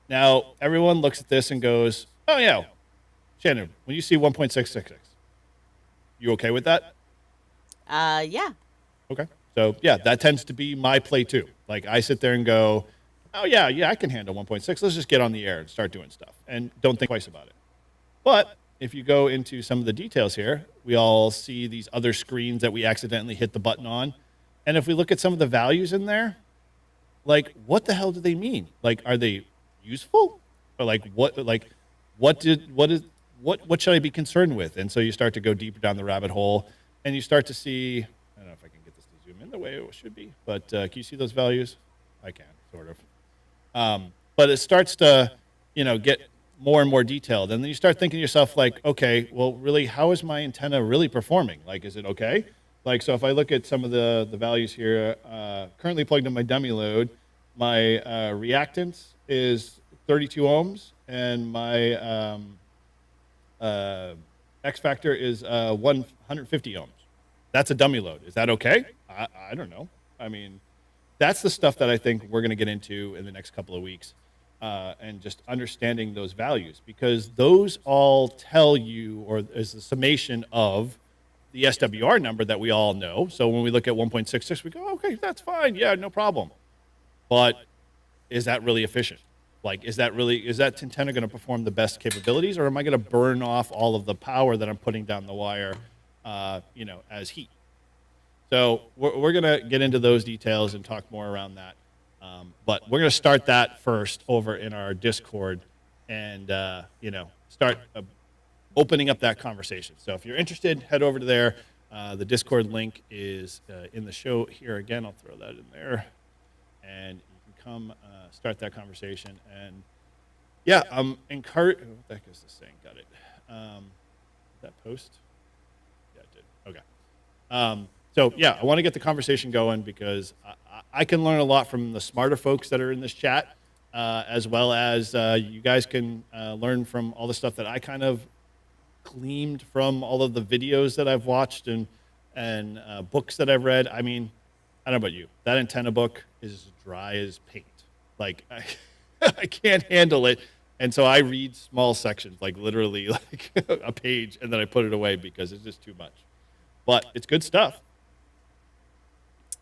Now, everyone looks at this and goes, oh, yeah, Shannon, when you see 1.666, you okay with that? Yeah. Okay. So, yeah, that tends to be my play, too. Like, I sit there and go, oh, yeah, I can handle 1.6. Let's just get on the air and start doing stuff. And don't think twice about it. But if you go into some of the details here, we all see these other screens that we accidentally hit the button on. And if we look at some of the values in there, like, what the hell do they mean? Like, are they useful? Or, like, what should I be concerned with? And so you start to go deeper down the rabbit hole, and you start to see, I don't know if I can get this to zoom in the way it should be, but can you see those values? I can, sort of. But it starts to, get more and more detailed. And then you start thinking to yourself, like, okay, well, really, how is my antenna really performing? Like, is it okay? Like, so if I look at some of the values here, currently plugged in my dummy load, my reactance is 32 ohms, and my X factor is 150 ohms. That's a dummy load. Is that okay? I don't know. I mean, that's the stuff that I think we're going to get into in the next couple of weeks, and just understanding those values, because those all tell you, or is the summation of the SWR number that we all know. So when we look at 1.66, we go, okay, that's fine. Yeah, no problem. But is that really efficient? Like, is that antenna going to perform the best capabilities, or am I going to burn off all of the power that I'm putting down the wire, as heat? So we're going to get into those details and talk more around that. But we're going to start that first over in our Discord and, start opening up that conversation. So if you're interested, head over to there. The Discord link is in the show here. Again, I'll throw that in there. And you can come start that conversation. And, yeah, I'm encouraged. What the heck is this thing? Got it. That post? Yeah, it did. Okay. So, yeah, I want to get the conversation going because I can learn a lot from the smarter folks that are in this chat, as well as you guys can learn from all the stuff that I kind of gleaned from all of the videos that I've watched and books that I've read. I mean, I don't know about you. That antenna book is dry as paint. Like, I can't handle it. And so I read small sections, like literally like a page, and then I put it away because it's just too much. But it's good stuff.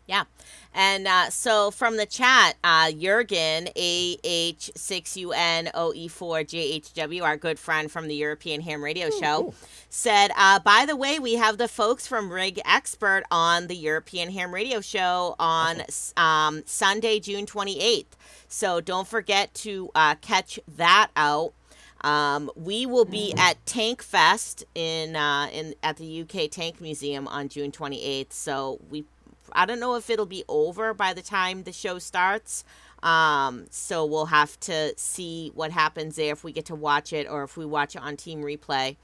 Yeah. And so from the chat, Jurgen, AH6UNOE4JHW, our good friend from the European Ham Radio Show, cool. said, by the way, we have the folks from Rig Expert on the European Ham Radio Show on Sunday, June 28th. So don't forget to catch that out. We will be at Tank Fest at the UK Tank Museum on June 28th. So I don't know if it'll be over by the time the show starts. So we'll have to see what happens there, if we get to watch it or if we watch it on Team Replay.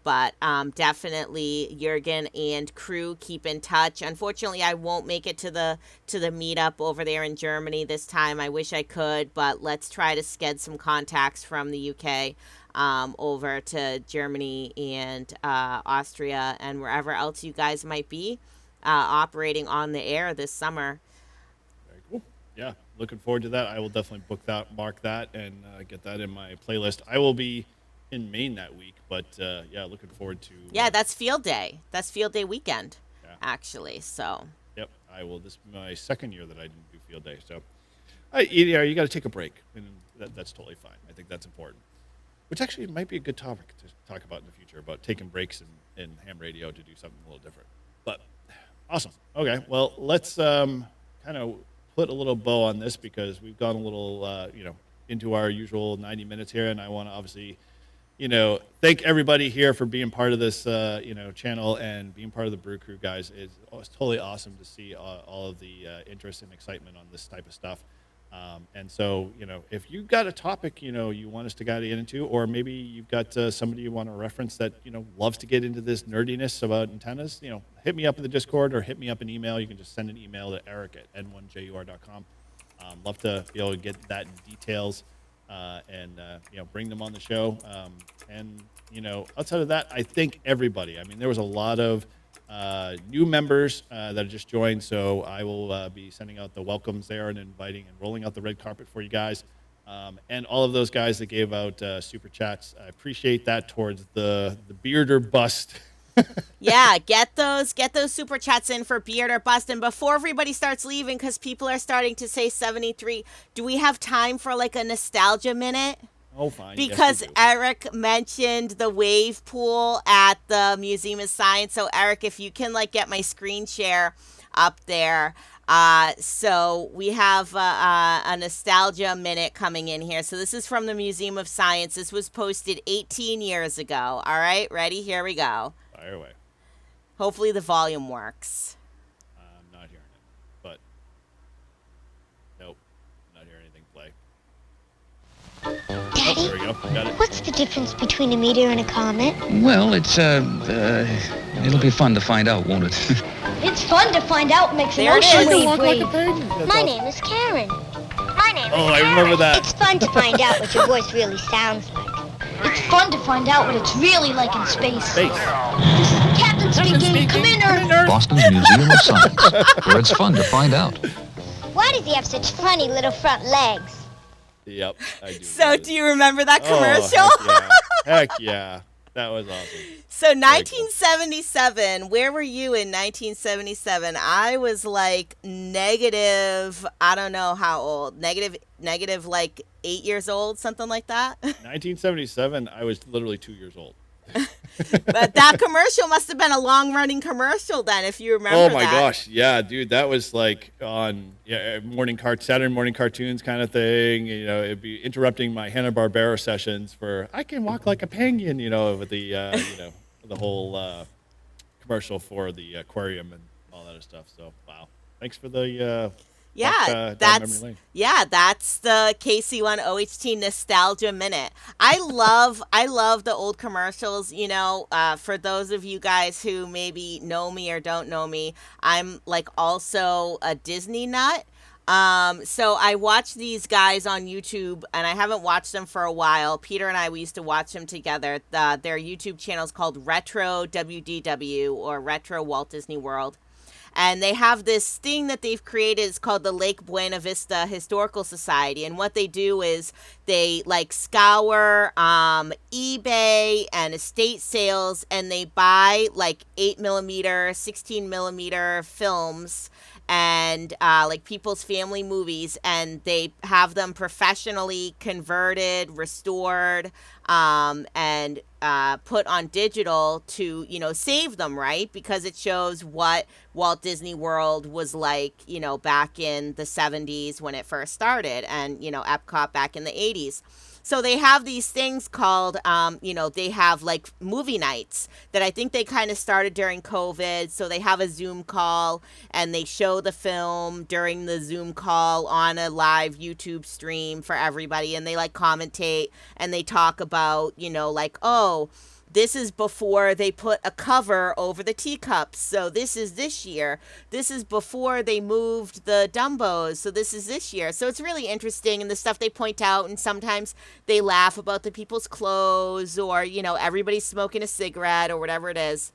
But definitely Jurgen and crew, keep in touch. Unfortunately, I won't make it to the meetup over there in Germany this time. I wish I could, but let's try to schedule some contacts from the UK over to Germany and Austria and wherever else you guys might be operating on the air this summer. Very cool. Yeah, looking forward to that. I will definitely mark that, and get that in my playlist. I will be in Maine that week, but yeah, looking forward to. Yeah, that's field day. That's field day weekend, yeah. Actually. So. Yep, I will. This is my second year that I didn't do field day, so you got to take a break, and that's totally fine. I think that's important. Which actually might be a good topic to talk about in the future, about taking breaks in ham radio to do something a little different. But awesome. Okay, well, let's kind of put a little bow on this because we've gone a little, into our usual 90 minutes here, and I want to obviously, thank everybody here for being part of this, channel and being part of the Brew Crew, guys. It's totally awesome to see all of the interest and excitement on this type of stuff. And so, if you've got a topic, you want us to get into, or maybe you've got somebody you want to reference that, loves to get into this nerdiness about antennas, hit me up in the Discord or hit me up an email. You can just send an email to eric@n1jur.com. Love to be able to get that in details and bring them on the show. And outside of that, I thank everybody. I mean, there was a lot of new members that just joined, so I will be sending out the welcomes there and inviting and rolling out the red carpet for you guys, and all of those guys that gave out super chats. I appreciate that towards the beard or bust. Yeah, get those super chats in for beard or bust. And before everybody starts leaving, because people are starting to say 73, do we have time for like a nostalgia minute? Oh, fine. Because yes, Eric mentioned the wave pool at the Museum of Science. So Eric, if you can get my screen share up there. So we have a nostalgia minute coming in here. So this is from the Museum of Science. This was posted 18 years ago. All right, ready? Here we go. Fire away. Hopefully the volume works. I'm not hearing it, but nope, not hearing anything play. Daddy, there we go. Got it. What's the difference between a meteor and a comet? Well, it'll be fun to find out, won't it? It's fun to find out, makes an There it ocean is. wave Walk like a breathe. pig. My name is Karen. My name is Oh, I remember that. It's fun to find out what your voice really sounds like. It's fun to find out what it's really like in space. Space. This is Captain speaking. Come in, Earth. Boston's Museum of Science, where it's fun to find out. Why does he have such funny little front legs? Yep, I do. So do you remember that commercial? Oh, heck yeah. That was awesome. So 1977, where were you in 1977? I was like negative, I don't know how old, negative like 8 years old, something like that. 1977, I was literally 2 years old. But that commercial must have been a long-running commercial then, if you remember Oh my that. gosh, yeah, dude, that was like on Saturday morning cartoons kind of thing. You know, it'd be interrupting my Hanna-Barbera sessions for "I can walk like a penguin," you know, with the the whole commercial for the aquarium and all that other stuff. So wow, thanks for the down memory lane. That's the KC1 OHT nostalgia minute. I love the old commercials. You know, for those of you guys who maybe know me or don't know me, I'm like also a Disney nut. So I watch these guys on YouTube, and I haven't watched them for a while. Peter and we used to watch them together. Their YouTube channel is called Retro WDW, or Retro Walt Disney World. And they have this thing that they've created. It's called the Lake Buena Vista Historical Society. And what they do is they like scour eBay and estate sales, and they buy like 8mm, 16mm films and like people's family movies, and they have them professionally converted, restored, and put on digital to, you know, save them, right? Because it shows what Walt Disney World was like, you know, back in the 70s when it first started, and, you know, Epcot back in the 80s. So they have these things called, they have like movie nights that I think they kind of started during COVID. So they have a Zoom call and they show the film during the Zoom call on a live YouTube stream for everybody. And they like commentate and they talk about, you know, like, oh, this is before they put a cover over the teacups. So this is this year. This is before they moved the Dumbos. So this is this year. So it's really interesting, and the stuff they point out, and sometimes they laugh about the people's clothes, or, you know, everybody's smoking a cigarette or whatever it is.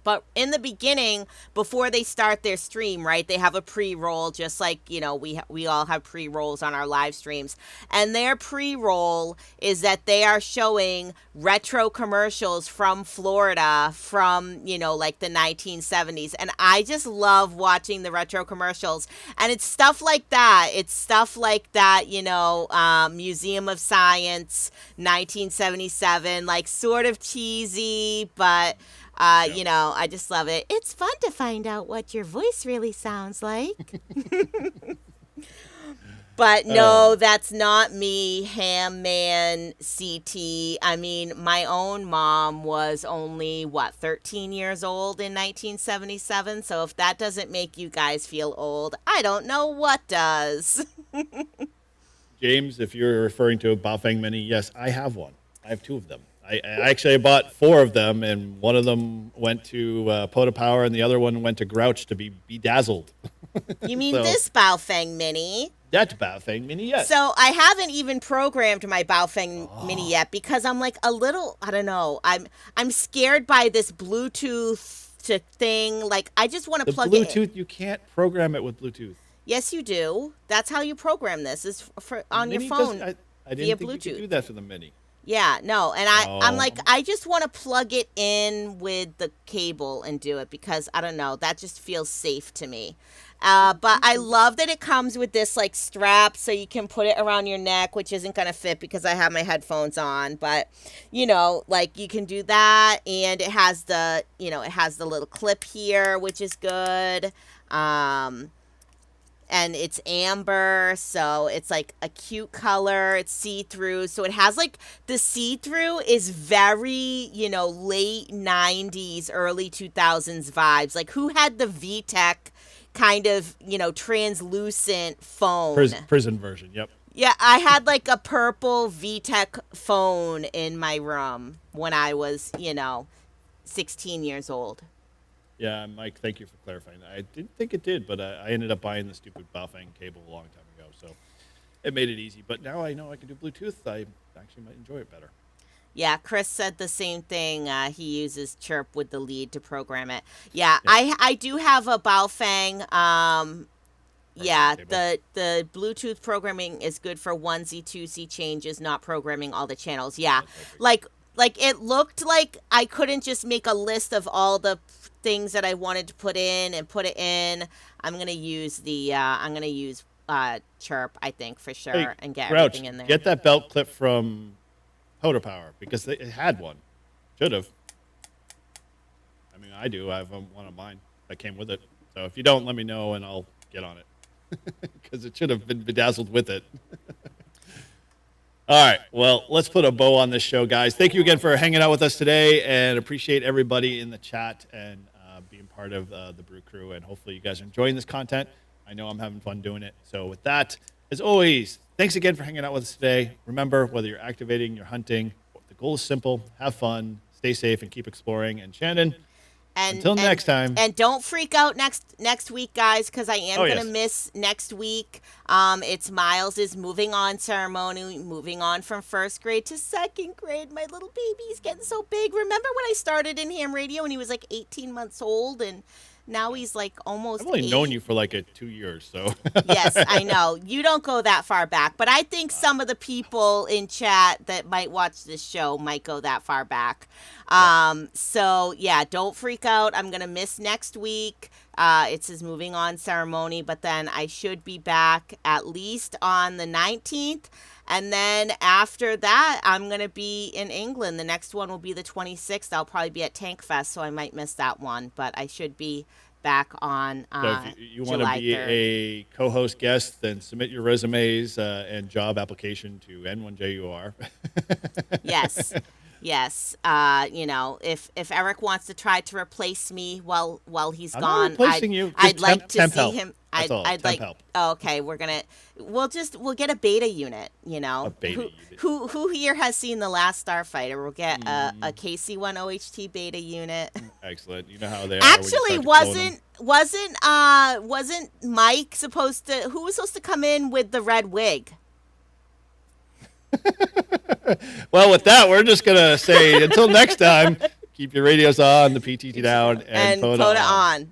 But in the beginning, before they start their stream, right, they have a pre-roll, just like, you know, we all have pre-rolls on our live streams. And their pre-roll is that they are showing retro commercials from Florida from, you know, like the 1970s. And I just love watching the retro commercials. And it's stuff like that. It's stuff like that, you know, Museum of Science, 1977, like sort of cheesy, but... you know, I just love it. It's fun to find out what your voice really sounds like. But no, that's not me, Ham Man CT. I mean, my own mom was only, 13 years old in 1977. So if that doesn't make you guys feel old, I don't know what does. James, if you're referring to a Baofeng Mini, yes, I have one. I have two of them. I actually bought four of them, and one of them went to POTA Power, and the other one went to Grouch to be bedazzled. You mean this Baofeng Mini? That Baofeng Mini, yes. So I haven't even programmed my Baofeng Mini yet because I'm like a little, I don't know. I'm scared by this Bluetooth thing. Like, I just want to plug it in. Bluetooth, you can't program it with Bluetooth. Yes, you do. That's how you program this, is on your phone I didn't via think Bluetooth. You could do that for the Mini. Yeah, no, and I'm like, I just want to plug it in with the cable and do it because, I don't know, that just feels safe to me. But I love that it comes with this, like, strap so you can put it around your neck, which isn't going to fit because I have my headphones on. But, you know, like, you can do that, and it has the, you know, it has the little clip here, which is good. And it's amber, so it's like a cute color. It's see-through, so it has like the see-through is very, you know, late 90s, early 2000s vibes. Like, who had the VTech kind of, you know, translucent phone? Prison version, yep. Yeah, I had like a purple VTech phone in my room when I was, you know, 16 years old. Yeah, Mike, thank you for clarifying that. I didn't think it did, but I ended up buying the stupid Baofeng cable a long time ago, so it made it easy. But now I know I can do Bluetooth. I actually might enjoy it better. Yeah, Chris said the same thing. He uses Chirp with the lead to program it. Yeah. I do have a Baofeng. Yeah, the Bluetooth programming is good for 1Z, 2Z changes, not programming all the channels. Yeah, like like it looked like I couldn't just make a list of all the things that I wanted to put in and put it in. I'm gonna use chirp, I think, for sure, Hey, and get Grouch, everything in there. get that belt clip from POTA Power because it had one. Should have. I mean, I do. I have one of mine that came with it. So if you don't, let me know and I'll get on it because it should have been bedazzled with it. All right. Well, let's put a bow on this show, guys. Thank you again for hanging out with us today, and appreciate everybody in the chat and being part of the Brew Crew. And hopefully you guys are enjoying this content. I know I'm having fun doing it. So with that, as always, thanks again for hanging out with us today. Remember, whether you're activating, you're hunting, the goal is simple. Have fun, stay safe, and keep exploring. And Shannon, until next time. And don't freak out next week, guys, because I am going to miss next week. It's Miles's moving on ceremony, moving on from 1st grade to 2nd grade. My little baby's getting so big. Remember when I started in ham radio and he was like 18 months old, and now he's like almost I've only 8. known you for like 2 years, so. Yes, I know. You don't go that far back, but I think some of the people in chat that might watch this show might go that far back. So yeah, don't freak out. I'm going to miss next week. It's his moving on ceremony, but then I should be back at least on the 19th. And then after that, I'm going to be in England. The next one will be the 26th. I'll probably be at Tank Fest, so I might miss that one. But I should be back on So if you want to July be 3rd. a co-host guest, then submit your resumes and job application to N1JUR. Yes. Yes. You know, if Eric wants to try to replace me while he's I'm gone, not replacing you. I'd Just like to temp see help. him. That's all. I'd Temp like. help. Oh, okay, we'll get a beta unit. You know, A beta unit. Who here has seen The Last Starfighter? We'll get a KC1 OHT beta unit. Excellent. You know how they are. Actually, when you start to clone them. wasn't Mike supposed to? Who was supposed to come in with the red wig? Well, with that, we're just going to say until next time, keep your radios on, the PTT down, and POTA POTA on.